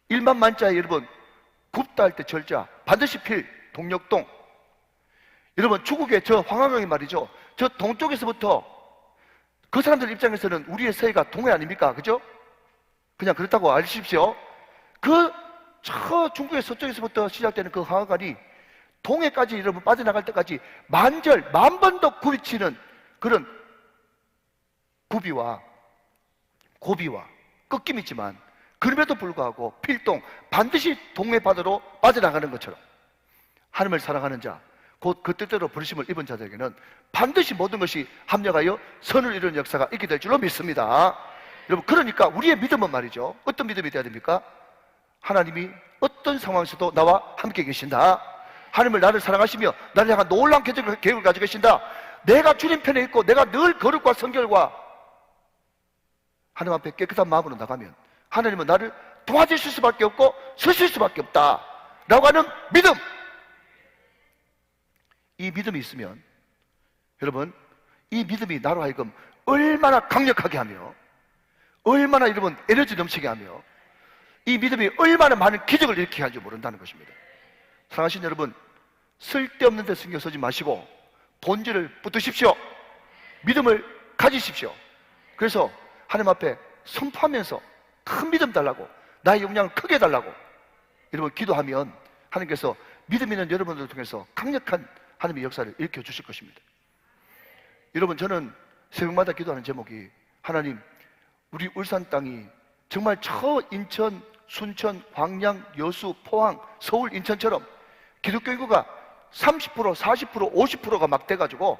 1만 만자에 여러분 굽다 할 때 절자 반드시 필. 동력동. 여러분 중국의 저 황하경이 말이죠, 저 동쪽에서부터 그 사람들 입장에서는 우리의 서해가 동해 아닙니까? 그죠? 그냥 그렇다고 아십시오. 저 중국의 서쪽에서부터 시작되는 그 황하간이 동해까지 여러분 빠져나갈 때까지 만절, 10,000번도 굽이치는 그런 고비와 꺾임이 있지만 그럼에도 불구하고 필동, 반드시 동해 바다로 빠져나가는 것처럼 하나님을 사랑하는 자, 곧 그 뜻대로 부르심을 입은 자들에게는 반드시 모든 것이 합력하여 선을 이루는 역사가 있게 될 줄로 믿습니다. 여러분, 그러니까 우리의 믿음은 말이죠, 어떤 믿음이 되어야 됩니까? 하나님이 어떤 상황에서도 나와 함께 계신다. 하나님을 나를 사랑하시며 나를 향한 놀라운 계획을 가지고 계신다. 내가 주님 편에 있고 내가 늘 거룩과 성결과 하나님 앞에 깨끗한 마음으로 나가면 하나님은 나를 도와주실 수밖에 없고 서실 수밖에 없다 라고 하는 믿음. 이 믿음이 있으면 여러분, 이 믿음이 나로 하여금 얼마나 강력하게 하며 얼마나 여러분 에너지 넘치게 하며 이 믿음이 얼마나 많은 기적을 일으키게 하는지 모른다는 것입니다. 사랑하신 여러분, 쓸데없는 데 신경 쓰지 마시고 본질을 붙드십시오. 믿음을 가지십시오. 그래서 하나님 앞에 선포하면서 큰 믿음 달라고, 나의 용량을 크게 달라고 여러분 기도하면 하나님께서 믿음 있는 여러분들을 통해서 강력한 하나님의 역사를 일으켜 주실 것입니다. 여러분, 저는 새벽마다 기도하는 제목이 하나님, 우리 울산 땅이 정말 인천, 순천, 광양, 여수, 포항, 서울, 인천처럼 기독교 인구가 30%, 40%, 50%가 막 돼가지고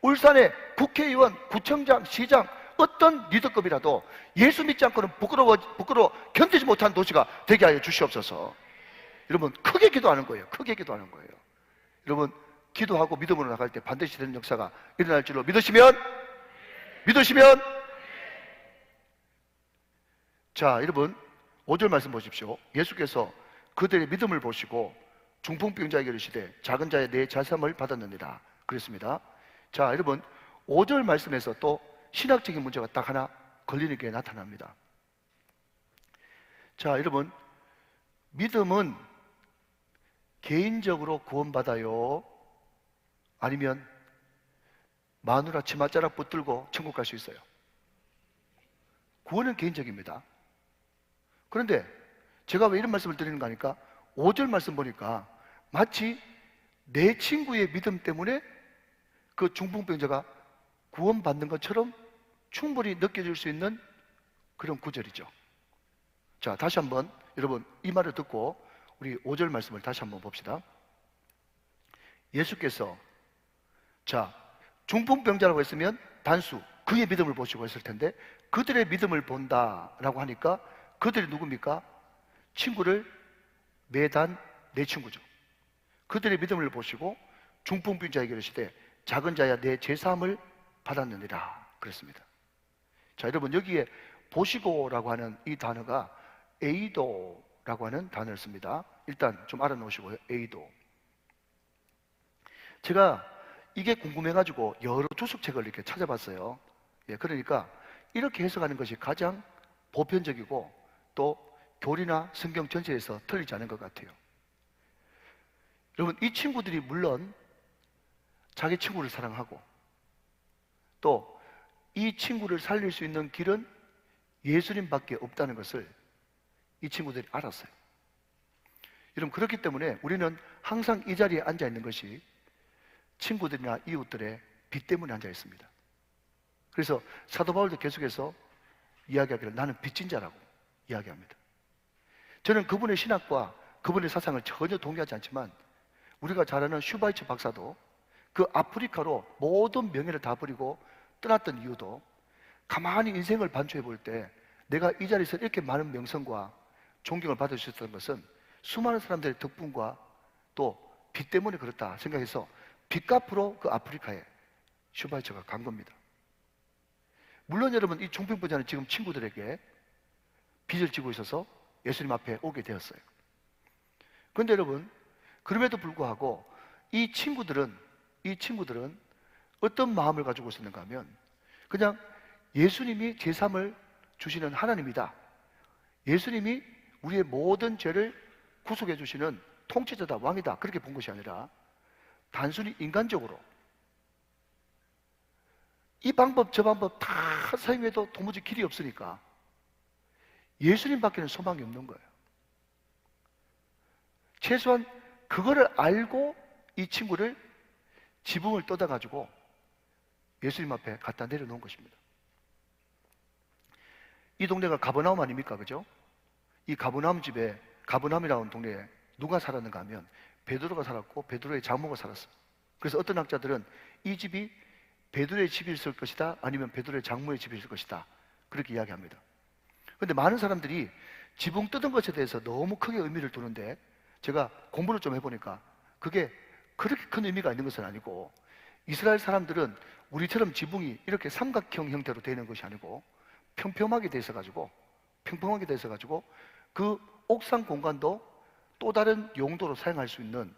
울산의 국회의원, 구청장, 시장 어떤 리더급이라도 예수 믿지 않고는 부끄러워 견디지 못한 도시가 되게 하여 주시옵소서. 여러분, 크게 기도하는 거예요. 크게 기도하는 거예요. 여러분, 기도하고 믿음으로 나갈 때 반드시 되는 역사가 일어날 줄로 믿으시면 자, 여러분 5절 말씀 보십시오. 예수께서 그들의 믿음을 보시고 중풍병자에게 이르시되 작은 자의 내 자삼을 받았느니라 그랬습니다. 자, 여러분 5절 말씀에서 또 신학적인 문제가 딱 하나 걸리는 게 나타납니다. 자, 여러분, 믿음은 개인적으로 구원받아요? 아니면 마누라 치맛자락 붙들고 천국 갈 수 있어요? 구원은 개인적입니다. 그런데 제가 왜 이런 말씀을 드리는가 하니까 5절 말씀 보니까 마치 내 친구의 믿음 때문에 그 중풍병자가 구원받는 것처럼 충분히 느껴질 수 있는 그런 구절이죠. 자, 다시 한번 여러분 이 말을 듣고 우리 5절 말씀을 다시 한번 봅시다. 예수께서 자, 중풍병자라고 했으면 단수 그의 믿음을 보시고 했을 텐데 그들의 믿음을 본다라고 하니까 그들이 누굽니까? 친구를 매단 내 친구죠. 그들의 믿음을 보시고 중풍병자에게 이르시되 작은 자야 내 죄사함을 받았느니라 그랬습니다. 자, 여러분 여기에 보시고라고 하는 이 단어가 에이도라고 하는 단어를 씁니다. 일단 좀 알아놓으시고요. 에이도. 제가 이게 궁금해가지고 여러 주석책을 이렇게 찾아봤어요. 예, 그러니까 이렇게 해석하는 것이 가장 보편적이고 또 교리나 성경 전체에서 틀리지 않은 것 같아요. 여러분, 이 친구들이 물론 자기 친구를 사랑하고 또 이 친구를 살릴 수 있는 길은 예수님밖에 없다는 것을 이 친구들이 알았어요. 여러분, 그렇기 때문에 우리는 항상 이 자리에 앉아 있는 것이 친구들이나 이웃들의 빚 때문에 앉아 있습니다. 그래서 사도 바울도 계속해서 이야기하기를 나는 빚진 자라고 이야기합니다. 저는 그분의 신학과 그분의 사상을 전혀 동의하지 않지만 우리가 잘 아는 슈바이처 박사도 그 아프리카로 모든 명예를 다 버리고 떠났던 이유도 가만히 인생을 반추해 볼 때 내가 이 자리에서 이렇게 많은 명성과 존경을 받을 수 있었던 것은 수많은 사람들의 덕분과 또 빚 때문에 그렇다 생각해서 빚 갚으러 그 아프리카에 슈바이처가 간 겁니다. 물론 여러분 이 중풍병자는 지금 친구들에게 빚을 지고 있어서 예수님 앞에 오게 되었어요. 그런데 여러분 그럼에도 불구하고 이 친구들은 어떤 마음을 가지고 있었는가 하면 그냥 예수님이 제3을 주시는 하나님이다. 예수님이 우리의 모든 죄를 구속해 주시는 통치자다, 왕이다. 그렇게 본 것이 아니라 단순히 인간적으로 이 방법 저 방법 다 사용해도 도무지 길이 없으니까 예수님밖에는 소망이 없는 거예요. 최소한 그거를 알고 이 친구를 지붕을 떠다가지고 예수님 앞에 갖다 내려놓은 것입니다. 이 동네가 가버나움 아닙니까? 그죠? 이 가버나움 집에, 가버나움이라는 동네에 누가 살았는가 하면 베드로가 살았고 베드로의 장모가 살았어요. 그래서 어떤 학자들은 이 집이 베드로의 집이 있을 것이다 아니면 베드로의 장모의 집이 있을 것이다 그렇게 이야기합니다. 그런데 많은 사람들이 지붕 뜯은 것에 대해서 너무 크게 의미를 두는데 제가 공부를 좀 해보니까 그게 그렇게 큰 의미가 있는 것은 아니고 이스라엘 사람들은 우리처럼 지붕이 이렇게 삼각형 형태로 되는 것이 아니고 평평하게 돼 있어가지고 그 옥상 공간도 또 다른 용도로 사용할 수 있는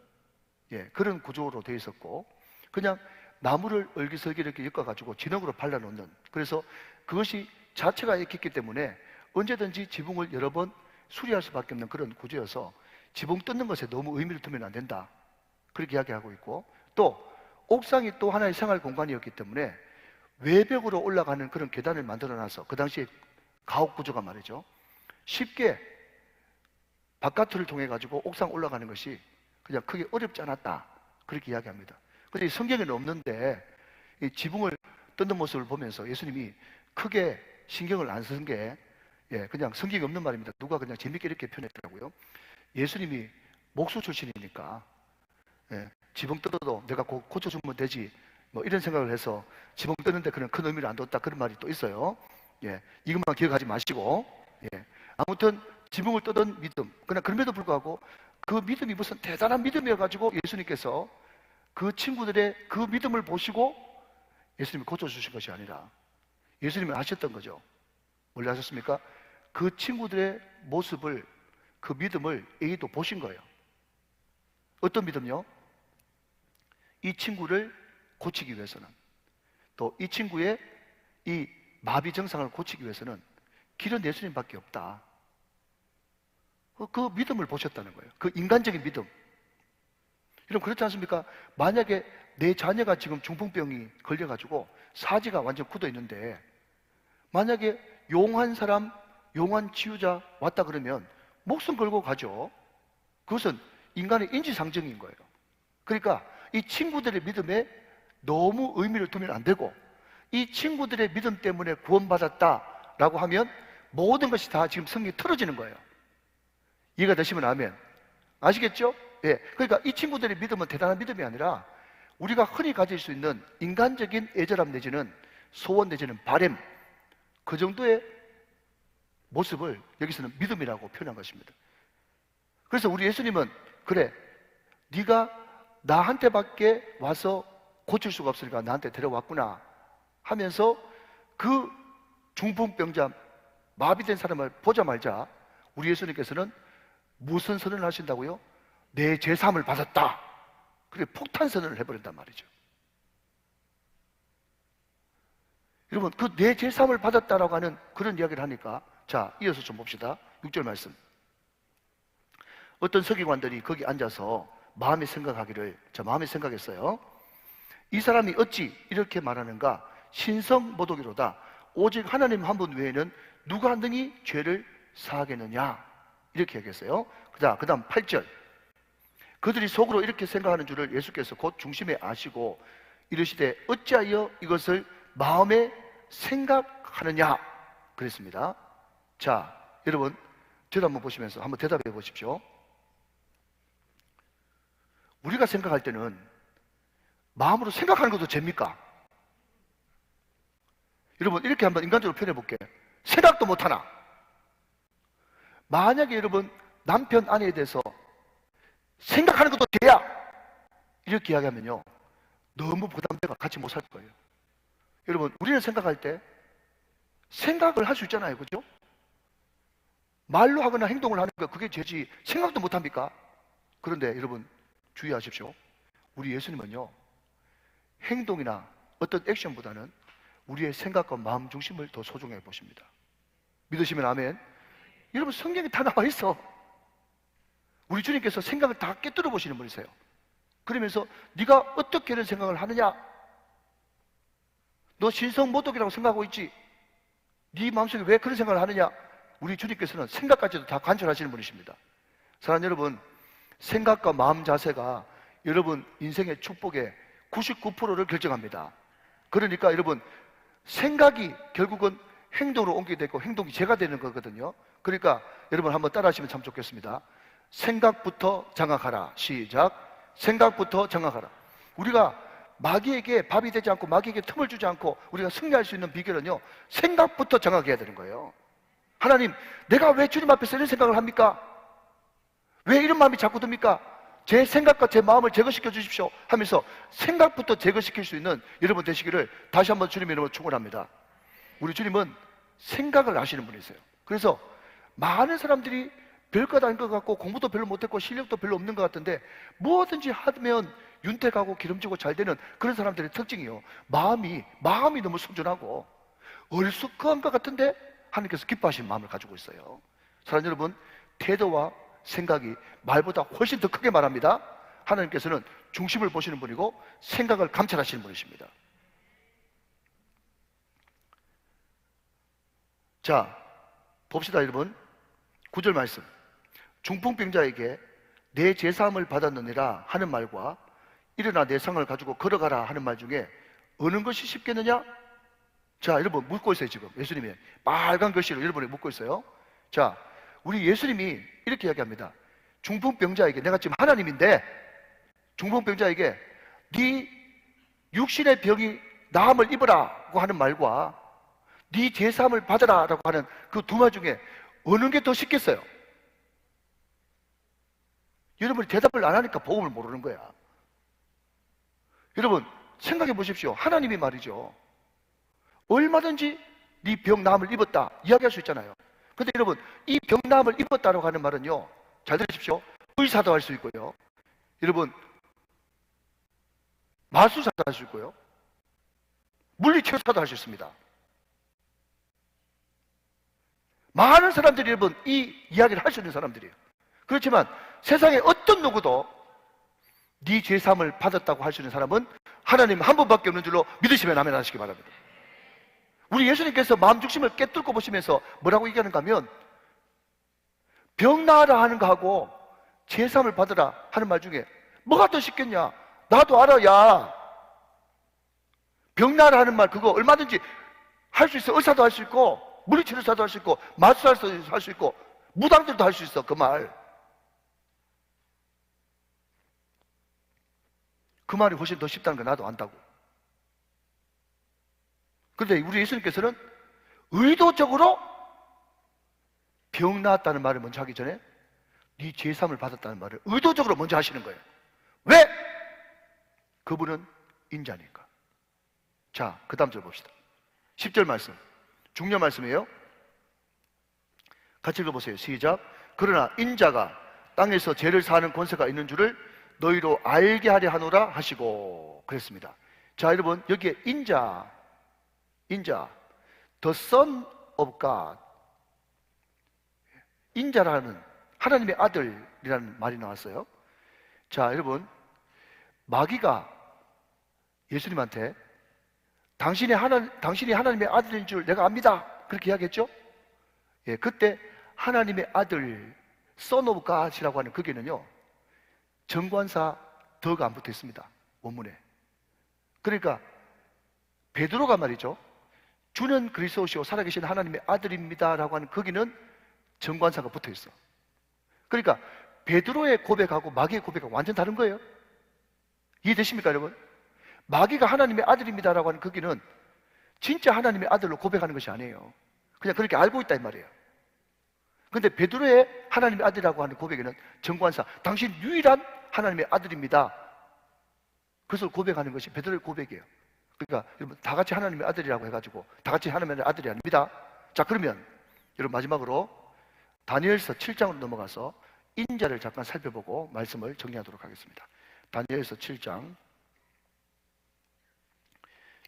그런 구조로 되어 있었고 그냥 나무를 얼기설기 이렇게 엮어가지고 진흙으로 발라놓는 그래서 그것이 자체가 익혔기 때문에 언제든지 지붕을 여러 번 수리할 수밖에 없는 그런 구조여서 지붕 뜯는 것에 너무 의미를 두면 안 된다 그렇게 이야기하고 있고 또 옥상이 또 하나의 생활 공간이었기 때문에 외벽으로 올라가는 그런 계단을 만들어놔서 그 당시에 가옥 구조가 말이죠 쉽게 바깥을 통해 가지고 옥상 올라가는 것이 그냥 크게 어렵지 않았다 그렇게 이야기합니다. 그런데 성경에는 없는데 이 지붕을 뜯는 모습을 보면서 예수님이 크게 신경을 안 쓴 게 그냥 성경이 없는 말입니다. 누가 그냥 재밌게 이렇게 표현했더라고요. 예수님이 목수 출신이니까 지붕 뜯어도 내가 고쳐주면 되지 뭐 이런 생각을 해서 지붕 뜯는데 그런 큰 의미를 안 뒀다 그런 말이 또 있어요. 이것만 기억하지 마시고 아무튼 지붕을 뜯은 믿음 그러나 그럼에도 불구하고 그 믿음이 무슨 대단한 믿음이어가지고 예수님께서 그 친구들의 그 믿음을 보시고 예수님이 고쳐주신 것이 아니라 예수님이 아셨던 거죠. 원래 아셨습니까? 그 친구들의 모습을 그 믿음을 A도 보신 거예요. 어떤 믿음요? 이 친구를 고치기 위해서는 또 이 친구의 이 마비 증상을 고치기 위해서는 길은 예수님밖에 없다. 그 믿음을 보셨다는 거예요. 그 인간적인 믿음. 여러분 그렇지 않습니까? 만약에 내 자녀가 지금 중풍병이 걸려가지고 사지가 완전 굳어 있는데 만약에 용한 사람 용한 치유자 왔다 그러면 목숨 걸고 가죠. 그것은 인간의 인지상정인 거예요. 그러니까 이 친구들의 믿음에 너무 의미를 두면 안 되고, 이 친구들의 믿음 때문에 구원받았다라고 하면 모든 것이 다 지금 성경이 틀어지는 거예요. 이해가 되시면 아멘. 아시겠죠? 예. 그러니까 이 친구들의 믿음은 대단한 믿음이 아니라 우리가 흔히 가질 수 있는 인간적인 애절함 내지는 소원 내지는 바램, 그 정도의 모습을 여기서는 믿음이라고 표현한 것입니다. 그래서 우리 예수님은 그래, 네가 나한테밖에 와서 고칠 수가 없으니까 나한테 데려왔구나 하면서 그 중풍병자, 마비된 사람을 보자마자 우리 예수님께서는 무슨 선언을 하신다고요? 내 제사함을 받았다. 그게 폭탄 선언을 해버린단 말이죠. 여러분, 그 내 제사함을 받았다라고 하는 그런 이야기를 하니까, 자, 이어서 좀 봅시다. 6절 말씀. 어떤 서기관들이 거기 앉아서 마음에 생각하기를, 자, 마음에 생각했어요. 이 사람이 어찌 이렇게 말하는가? 신성모독이로다. 오직 하나님 한 분 외에는 누가 능히 죄를 사하겠느냐? 이렇게 얘기했어요. 그 다음 8절. 그들이 속으로 이렇게 생각하는 줄을 예수께서 곧 중심에 아시고 이르시되 어찌하여 이것을 마음에 생각하느냐? 그랬습니다. 자, 여러분, 저도 한번 보시면서 한번 대답해 보십시오. 우리가 생각할 때는 마음으로 생각하는 것도 죄입니까? 여러분, 이렇게 한번 인간적으로 표현해 볼게요. 생각도 못하나? 만약에 여러분 남편 아내에 대해서 생각하는 것도 죄야 이렇게 이야기하면요, 너무 부담돼가 같이 못 살 거예요. 여러분, 우리는 생각할 때 생각을 할 수 있잖아요, 그죠? 말로 하거나 행동을 하는 거 그게 죄지 생각도 못합니까? 그런데 여러분 주의하십시오. 우리 예수님은요, 행동이나 어떤 액션보다는 우리의 생각과 마음 중심을 더 소중해 보십니다. 믿으시면 아멘. 여러분, 성경에 다 나와 있어. 우리 주님께서 생각을 다 깨뜨려 보시는 분이세요. 그러면서 네가 어떻게 이런 생각을 하느냐? 너 신성모독이라고 생각하고 있지? 네 마음속에 왜 그런 생각을 하느냐? 우리 주님께서는 생각까지도 다 관찰하시는 분이십니다. 사랑하는 여러분, 생각과 마음 자세가 여러분 인생의 축복의 99%를 결정합니다. 그러니까 여러분, 생각이 결국은 행동으로 옮기게 되고 행동이 죄가 되는 거거든요. 그러니까 여러분 한번 따라 하시면 참 좋겠습니다. 생각부터 장악하라. 시작. 생각부터 장악하라. 우리가 마귀에게 밥이 되지 않고 마귀에게 틈을 주지 않고 우리가 승리할 수 있는 비결은요, 생각부터 장악해야 되는 거예요. 하나님, 내가 왜 주님 앞에서 이런 생각을 합니까? 왜 이런 마음이 자꾸 듭니까? 제 생각과 제 마음을 제거시켜 주십시오 하면서 생각부터 제거시킬 수 있는 여러분 되시기를 다시 한번 주님의 이름으로 축원합니다. 우리 주님은 생각을 아시는 분이세요. 그래서 많은 사람들이 별것 아닌 것 같고 공부도 별로 못했고 실력도 별로 없는 것 같은데 뭐든지 하면 윤택하고 기름지고 잘 되는 그런 사람들의 특징이요, 마음이 너무 순전하고 얼쑥한 것 같은데 하나님께서 기뻐하시는 마음을 가지고 있어요. 사랑하는 여러분, 태도와 생각이 말보다 훨씬 더 크게 말합니다. 하나님께서는 중심을 보시는 분이고 생각을 감찰하시는 분이십니다. 자, 봅시다 여러분. 9절 말씀. 중풍병자에게 내 제사함을 받았느니라 하는 말과 일어나 내 상을 가지고 걸어가라 하는 말 중에 어느 것이 쉽겠느냐? 자, 여러분 묻고 있어요. 지금 예수님이 빨간 글씨로 여러분이 묻고 있어요. 자, 우리 예수님이 이렇게 이야기합니다. 중풍병자에게, 내가 지금 하나님인데 중풍병자에게 네 육신의 병이 나음을 입으라고 하는 말과 네 제사함을 받으라라고 하는 그 두 말 중에 어느 게 더 쉽겠어요? 여러분이 대답을 안 하니까 복음을 모르는 거야. 여러분 생각해 보십시오. 하나님이 말이죠, 얼마든지 네 병 나음을 입었다 이야기할 수 있잖아요. 근데 여러분, 이 병 나음을 입었다라고 하는 말은요, 잘 들으십시오, 의사도 할 수 있고요, 여러분 마술사도 할 수 있고요, 물리치료사도 할 수 있습니다. 많은 사람들이 여러분 이 이야기를 할 수 있는 사람들이에요. 그렇지만 세상에 어떤 누구도 네 죄사함을 받았다고 할 수 있는 사람은 하나님 한 분밖에 없는 줄로 믿으시면 아멘 하시기 바랍니다. 우리 예수님께서 마음 중심을 깨뚫고 보시면서 뭐라고 얘기하는가 하면, 병 나으라 하는 거하고 제삼을 받으라 하는 말 중에 뭐가 더 쉽겠냐? 나도 알아야. 병 나으라 하는 말, 그거 얼마든지 할 수 있어. 의사도 할 수 있고, 물리치료사도 할 수 있고, 마술사도 할 수 있고, 무당들도 할 수 있어. 그 말. 그 말이 훨씬 더 쉽다는 거 나도 안다고. 그런데 우리 예수님께서는 의도적으로 병 나았다는 말을 먼저 하기 전에 네 제삼을 받았다는 말을 의도적으로 먼저 하시는 거예요. 왜? 그분은 인자니까. 자, 그 다음 절 봅시다. 10절 말씀, 중요 말씀이에요. 같이 읽어보세요. 시작. 그러나 인자가 땅에서 죄를 사하는 권세가 있는 줄을 너희로 알게 하려 하노라 하시고 그랬습니다. 자, 여러분, 여기에 인자, the son of God, 인자라는 하나님의 아들이라는 말이 나왔어요. 자, 여러분, 마귀가 예수님한테 당신이 하나님의 아들인 줄 내가 압니다, 그렇게 이야기했죠. 예, 그때 하나님의 아들 son of God이라고 하는 거기는요, 정관사 더가 안 붙어 있습니다, 원문에. 그러니까 베드로가 말이죠, 주는 그리스도시요 살아계신 하나님의 아들입니다 라고 하는 거기는 정관사가 붙어 있어. 그러니까 베드로의 고백하고 마귀의 고백하고 완전 다른 거예요. 이해되십니까, 여러분? 마귀가 하나님의 아들입니다 라고 하는 거기는 진짜 하나님의 아들로 고백하는 것이 아니에요. 그냥 그렇게 알고 있다 이 말이에요. 근데 베드로의 하나님의 아들이라고 하는 고백에는 정관사, 당신 유일한 하나님의 아들입니다, 그것을 고백하는 것이 베드로의 고백이에요. 그러니까 여러분, 다 같이 하나님의 아들이라고 해가지고 다 같이 하나님의 아들이 아닙니다. 자, 그러면 여러분, 마지막으로 다니엘서 7장으로 넘어가서 인자를 잠깐 살펴보고 말씀을 정리하도록 하겠습니다. 다니엘서 7장.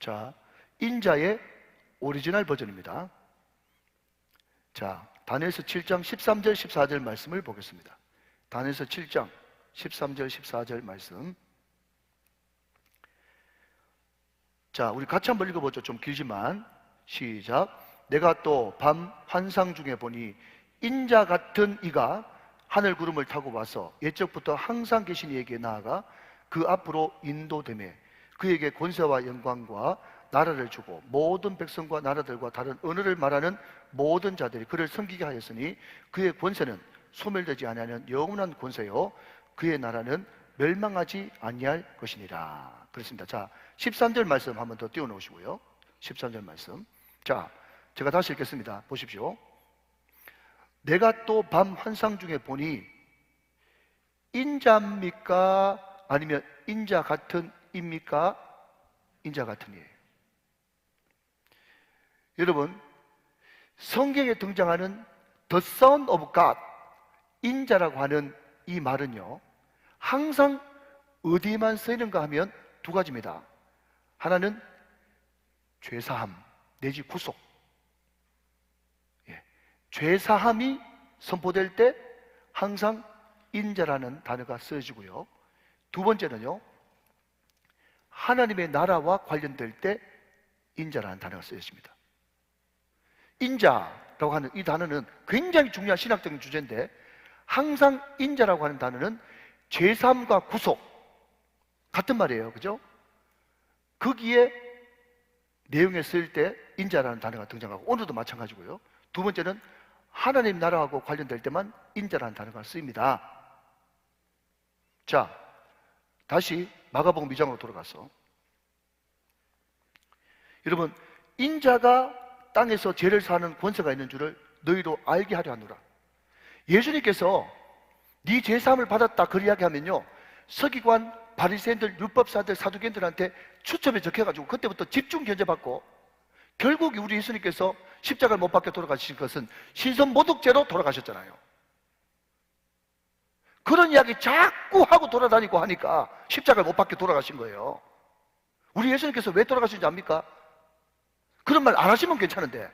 자, 인자의 오리지널 버전입니다. 자, 다니엘서 7장 13절 14절 말씀을 보겠습니다. 다니엘서 7장 13절 14절 말씀. 자, 우리 같이 한번 읽어보죠. 좀 길지만. 시작. 내가 또 밤 환상 중에 보니 인자 같은 이가 하늘 구름을 타고 와서 옛적부터 항상 계신 이에게 나아가 그 앞으로 인도되매 그에게 권세와 영광과 나라를 주고 모든 백성과 나라들과 다른 언어를 말하는 모든 자들이 그를 섬기게 하였으니 그의 권세는 소멸되지 아니하는 영원한 권세요 그의 나라는 멸망하지 아니할 것이니라. 그렇습니다. 자, 13절 말씀 한번 더 띄워놓으시고요. 13절 말씀. 자, 제가 다시 읽겠습니다. 보십시오. 내가 또 밤 환상 중에 보니 인자입니까? 아니면 인자 같은 입니까? 인자 같은 이에요. 여러분, 성경에 등장하는 The Son of God, 인자라고 하는 이 말은요, 항상 어디에만 쓰이는가 하면 두 가지입니다. 하나는 죄사함 내지 구속, 죄사함이 선포될 때 항상 인자라는 단어가 쓰여지고요. 두 번째는요, 하나님의 나라와 관련될 때 인자라는 단어가 쓰여집니다. 인자라고 하는 이 단어는 굉장히 중요한 신학적인 주제인데, 항상 인자라고 하는 단어는 죄사함과 구속 같은 말이에요. 그죠? 거기에 내용에 쓰일 때 인자라는 단어가 등장하고, 오늘도 마찬가지고요. 두 번째는 하나님 나라하고 관련될 때만 인자라는 단어가 쓰입니다. 자, 다시 마가복음 2장으로 돌아가서, 여러분, 인자가 땅에서 죄를 사는 권세가 있는 줄을 너희로 알게 하려 하노라. 예수님께서 네 죄사함을 받았다 그 이야기하면요, 서기관, 바리새인들, 율법사들, 사두개인들한테 추첨에 적혀가지고 그때부터 집중 견제받고, 결국 우리 예수님께서 십자가를 못 박혀 돌아가신 것은 신선모독죄로 돌아가셨잖아요. 그런 이야기 자꾸 하고 돌아다니고 하니까 십자가를 못 박혀 돌아가신 거예요. 우리 예수님께서 왜 돌아가신지 압니까? 그런 말 안 하시면 괜찮은데,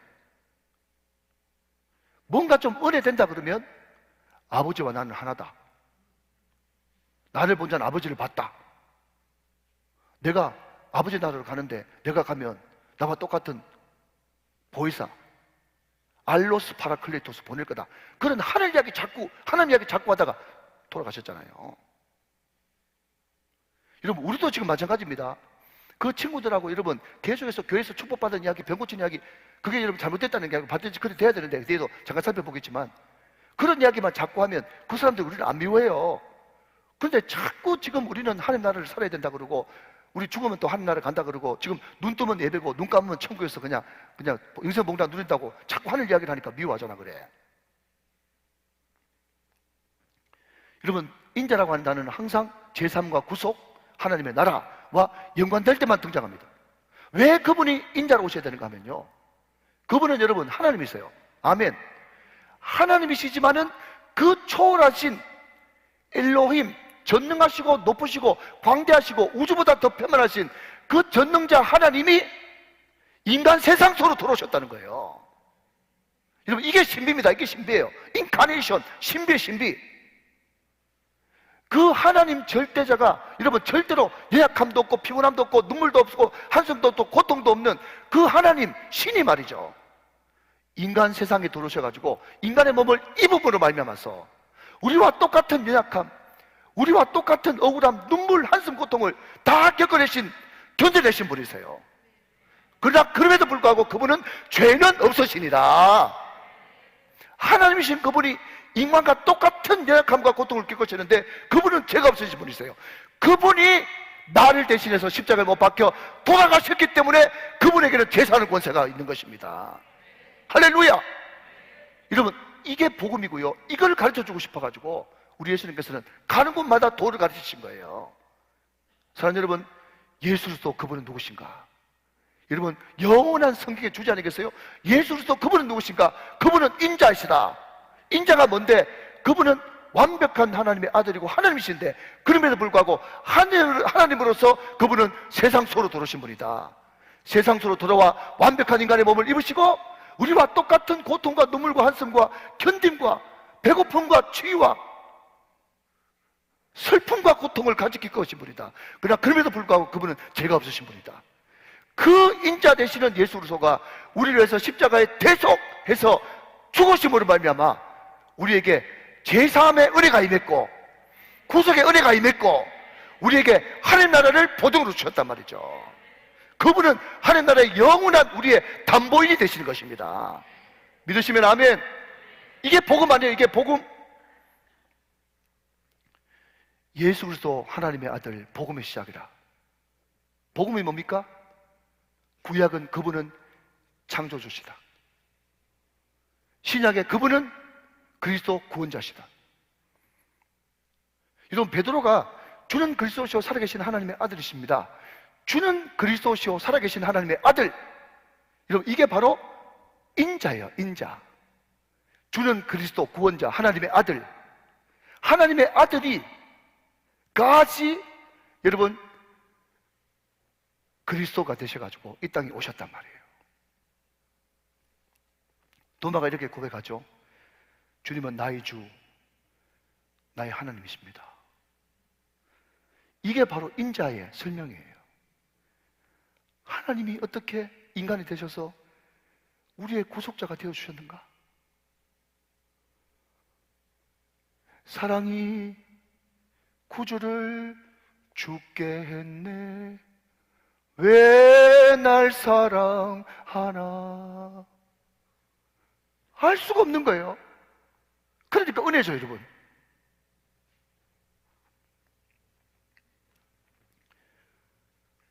뭔가 좀 은혜 된다 그러면 아버지와 나는 하나다, 나를 본 자는 아버지를 봤다, 내가 아버지 나라로 가는데 내가 가면 나와 똑같은 보혜사 알로스 파라클레토스 보낼 거다. 그런 하나님 이야기 자꾸 하다가 돌아가셨잖아요. 여러분, 우리도 지금 마찬가지입니다. 그 친구들하고 여러분 계속해서 교회에서 축복받은 이야기, 병 고친 이야기, 그게 여러분 잘못됐다는 게 반드시 그렇게 돼야 되는데, 뒤에도 잠깐 살펴보겠지만 그런 이야기만 자꾸 하면 그 사람들 우리를 안 미워해요. 그런데 자꾸 지금 우리는 하나님 나라를 살아야 된다 그러고, 우리 죽으면 또 하나님 나라 간다 그러고, 지금 눈 뜨면 예배고 눈 감으면 천국에서 그냥 영생봉단 누린다고 자꾸 하늘 이야기를 하니까 미워하잖아. 그래. 여러분, 인자라고 하는 단어는 항상 제3과 구속, 하나님의 나라와 연관될 때만 등장합니다. 왜 그분이 인자로 오셔야 되는가 하면요, 그분은 여러분 하나님이세요. 아멘. 하나님이시지만은 그 초월하신 엘로힘, 전능하시고 높으시고 광대하시고 우주보다 더 편만하신 그 전능자 하나님이 인간 세상 속으로 들어오셨다는 거예요. 여러분, 이게 신비입니다. 이게 신비예요. 인카네이션, 신비의 신비. 그 하나님 절대자가 여러분 절대로 연약함도 없고 피곤함도 없고 눈물도 없고 한숨도 없고 고통도 없는 그 하나님 신이 말이죠, 인간 세상에 들어오셔가지고 인간의 몸을 입음으로 말미암아서 우리와 똑같은 연약함, 우리와 똑같은 억울함, 눈물, 한숨, 고통을 다 겪어내신, 견뎌내신 분이세요. 그러나 그럼에도 불구하고 그분은 죄는 없으시니라. 하나님이신 그분이 인간과 똑같은 연약함과 고통을 겪으시는데 그분은 죄가 없으신 분이세요. 그분이 나를 대신해서 십자가에 못 박혀 돌아가셨기 때문에 그분에게는 죄사하는 권세가 있는 것입니다. 할렐루야. 여러분, 이게 복음이고요, 이걸 가르쳐주고 싶어가지고 우리 예수님께서는 가는 곳마다 도를 가르치신 거예요. 사랑하는 여러분, 예수 그리스도 그분은 누구신가? 여러분, 영원한 성경의 주제 아니겠어요? 예수 그리스도 그분은 누구신가? 그분은 인자이시다. 인자가 뭔데? 그분은 완벽한 하나님의 아들이고 하나님이신데, 그럼에도 불구하고 하나님으로서 그분은 세상 속으로 들어오신 분이다. 세상 속으로 들어와 완벽한 인간의 몸을 입으시고 우리와 똑같은 고통과 눈물과 한숨과 견딤과 배고픔과 추위와 슬픔과 고통을 같이 겪으신 분이다. 그러나 그럼에도 불구하고 그분은 죄가 없으신 분이다. 그 인자 되시는 예수 그리스도가 우리를 위해서 십자가에 대속해서 죽으심으로 말미암아 우리에게 제사함의 은혜가 임했고 구속의 은혜가 임했고 우리에게 하나님 나라를 보증으로 주셨단 말이죠. 그분은 하나님 나라의 영원한 우리의 담보인이 되시는 것입니다. 믿으시면 아멘. 이게 복음 아니에요? 이게 복음. 예수 그리스도 하나님의 아들, 복음의 시작이라. 복음이 뭡니까? 구약은 그분은 창조주시다. 신약의 그분은 그리스도 구원자시다. 여러분, 베드로가 주는 그리스도시오 살아계신 하나님의 아들이십니다. 주는 그리스도시오 살아계신 하나님의 아들. 여러분, 이게 바로 인자예요. 인자. 주는 그리스도 구원자, 하나님의 아들. 하나님의 아들이 까지 여러분 그리스도가 되셔가지고 이 땅에 오셨단 말이에요. 도마가 이렇게 고백하죠. 주님은 나의 주, 나의 하나님이십니다. 이게 바로 인자의 설명이에요. 하나님이 어떻게 인간이 되셔서 우리의 구속자가 되어주셨는가? 사랑이 구주를 죽게 했네. 왜 날 사랑하나? 알 수가 없는 거예요. 그러니까 은혜죠, 여러분.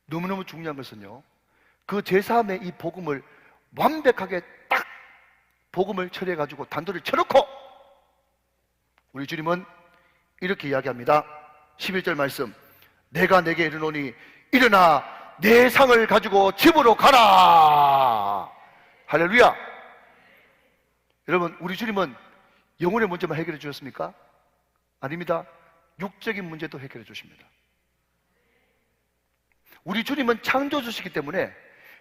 너무너무 중요한 것은요, 그 제3의 이 복음을 완벽하게 딱 복음을 처리해가지고 단도를 쳐놓고 우리 주님은 이렇게 이야기합니다. 11절 말씀, 내가 내게 이르노니 일어나 내 상을 가지고 집으로 가라. 할렐루야. 여러분, 우리 주님은 영혼의 문제만 해결해 주셨습니까? 아닙니다. 육적인 문제도 해결해 주십니다. 우리 주님은 창조주시기 때문에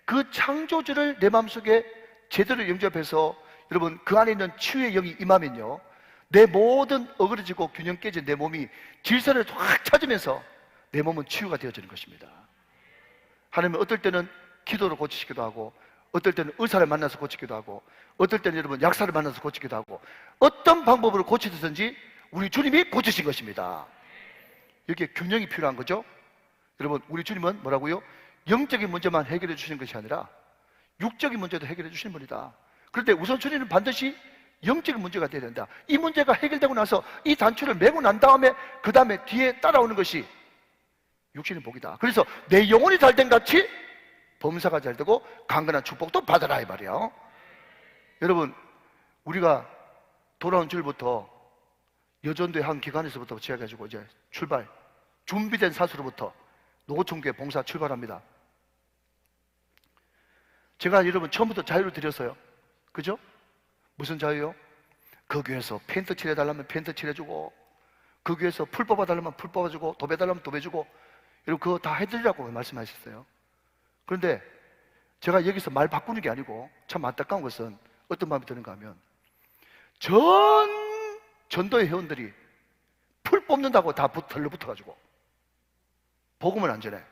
그 창조주를 내 마음속에 제대로 영접해서 여러분 그 안에 있는 치유의 영이 임하면요, 내 모든 어그러지고 균형 깨진 내 몸이 질서를 확 찾으면서 내 몸은 치유가 되어지는 것입니다. 하나님은 어떨 때는 기도로 고치시기도 하고 어떨 때는 의사를 만나서 고치기도 하고, 어떨 때는 여러분 약사를 만나서 고치기도 하고, 어떤 방법으로 고치든지 우리 주님이 고치신 것입니다. 여기에 균형이 필요한 거죠. 여러분, 우리 주님은 뭐라고요? 영적인 문제만 해결해 주시는 것이 아니라 육적인 문제도 해결해 주시는 분이다. 그런데 우선순위는 반드시 영적인 문제가 되어야 된다. 이 문제가 해결되고 나서 이 단추를 매고 난 다음에 그 다음에 뒤에 따라오는 것이 육신의 복이다. 그래서 내 영혼이 잘된 같이 범사가 잘 되고 강건한 축복도 받아라 이 말이에요. 여러분, 우리가 돌아온 줄부터 여전도의 한 기관에서부터 시작해가지고 이제 출발, 준비된 사수로부터 노고총교회 봉사 출발합니다. 제가 여러분 처음부터 자유를 드렸어요. 그죠? 무슨 자유요? 그 교회에서 페인트 칠해달라면 페인트 칠해주고, 그 교회에서 풀 뽑아달라면 풀 뽑아주고, 도배달라면 도배주고, 여러분 그거 다 해드리라고 말씀하셨어요. 그런데 제가 여기서 말 바꾸는 게 아니고 참 안타까운 것은 어떤 마음이 드는가 하면, 전도의 회원들이 풀 뽑는다고 다 달려붙어가지고 복음을 안 전해.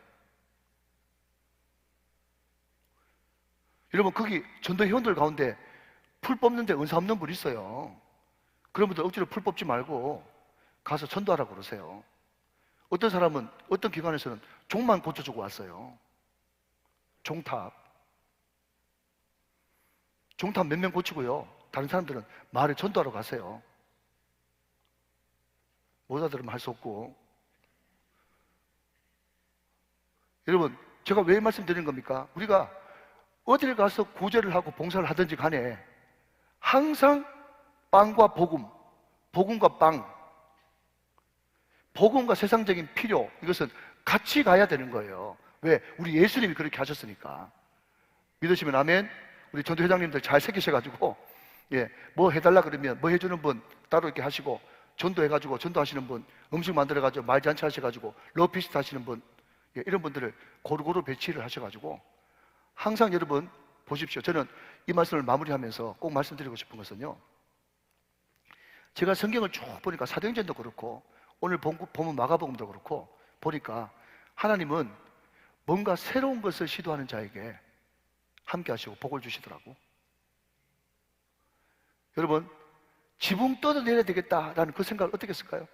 여러분, 거기 전도 회원들 가운데 풀 뽑는데 은사 없는 분 있어요. 그런 분들 억지로 풀 뽑지 말고 가서 전도하라고 그러세요. 어떤 사람은, 어떤 기관에서는 종만 고쳐주고 왔어요. 종탑 몇 명 고치고요, 다른 사람들은 마을에 전도하러 가세요. 못 알아들으면 할 수 없고. 여러분, 제가 왜 말씀드리는 겁니까? 우리가 어디를 가서 구제를 하고 봉사를 하든지 간에 항상 빵과 복음, 복음과 빵, 복음과 세상적인 필요, 이것은 같이 가야 되는 거예요. 왜? 우리 예수님이 그렇게 하셨으니까. 믿으시면 아멘. 우리 전도회장님들 잘 새기셔가지고, 뭐 해달라 그러면 뭐 해주는 분 따로 이렇게 하시고, 전도해가지고 전도하시는 분, 음식 만들어가지고 말잔치 하셔가지고 러피스트 하시는 분, 이런 분들을 고루고루 배치를 하셔가지고 항상 여러분 보십시오. 저는 이 말씀을 마무리하면서 꼭 말씀드리고 싶은 것은요, 제가 성경을 쭉 보니까 사도행전도 그렇고 오늘 보면 마가복음도 그렇고 보니까 하나님은 뭔가 새로운 것을 시도하는 자에게 함께 하시고 복을 주시더라고. 여러분, 지붕 뜯어내야 되겠다라는 그 생각을 어떻게 했을까요?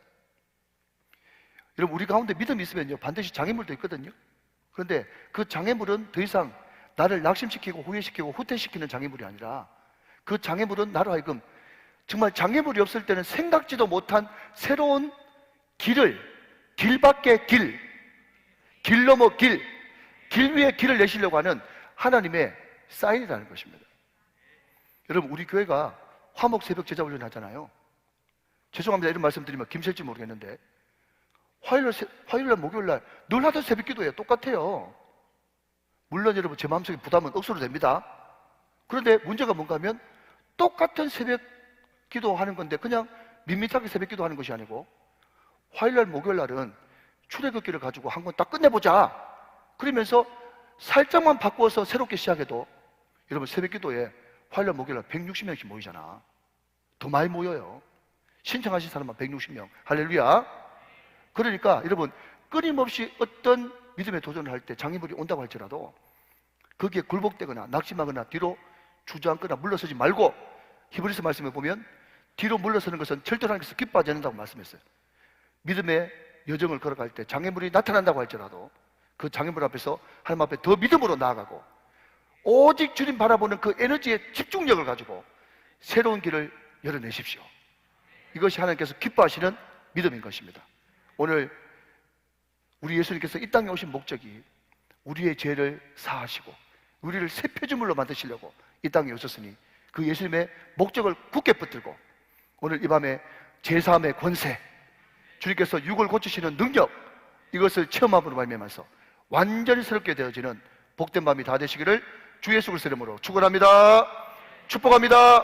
여러분, 우리 가운데 믿음이 있으면요 반드시 장애물도 있거든요. 그런데 그 장애물은 더 이상 나를 낙심시키고 후회시키고 후퇴시키는 장애물이 아니라, 그 장애물은 나로 하여금 정말 장애물이 없을 때는 생각지도 못한 새로운 길을, 길 밖의 길, 길 넘어 길 위에 길을 내시려고 하는 하나님의 사인이라는 것입니다. 여러분, 우리 교회가 화목 새벽 제자 훈련 하잖아요. 죄송합니다, 이런 말씀 드리면 김실지 모르겠는데 화요일날 목요일날 늘 하던 새벽 기도예요. 똑같아요. 물론 여러분 제 마음속에 부담은 억수로 됩니다. 그런데 문제가 뭔가 하면 똑같은 새벽 기도하는 건데 그냥 밋밋하게 새벽 기도하는 것이 아니고, 화요일날 목요일날은 출애굽기를 가지고 한 권 딱 끝내보자 그러면서 살짝만 바꾸어서 새롭게 시작해도 여러분 새벽 기도에 화요일날 목요일날 160명씩 모이잖아. 더 많이 모여요. 신청하신 사람만 160명. 할렐루야. 그러니까 여러분, 끊임없이 어떤 믿음의 도전을 할 때 장애물이 온다고 할지라도 거기에 굴복되거나 낙심하거나 뒤로 주저앉거나 물러서지 말고, 히브리서 말씀에 보면 뒤로 물러서는 것은 절대로 하나님께서 기뻐하지 않는다고 말씀했어요. 믿음의 여정을 걸어갈 때 장애물이 나타난다고 할지라도 그 장애물 앞에서 하나님 앞에 더 믿음으로 나아가고 오직 주님 바라보는 그 에너지의 집중력을 가지고 새로운 길을 열어내십시오. 이것이 하나님께서 기뻐하시는 믿음인 것입니다. 오늘 우리 예수님께서 이 땅에 오신 목적이 우리의 죄를 사하시고 우리를 새 표준물로 만드시려고 이 땅에 오셨으니 그 예수님의 목적을 굳게 붙들고 오늘 이 밤에 제사함의 권세, 주님께서 육을 고치시는 능력, 이것을 체험함으로 말미암아서 완전히 새롭게 되어지는 복된 밤이 다 되시기를 주 예수 그리스도의 이름으로 축원합니다. 축복합니다.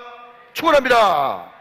축원합니다.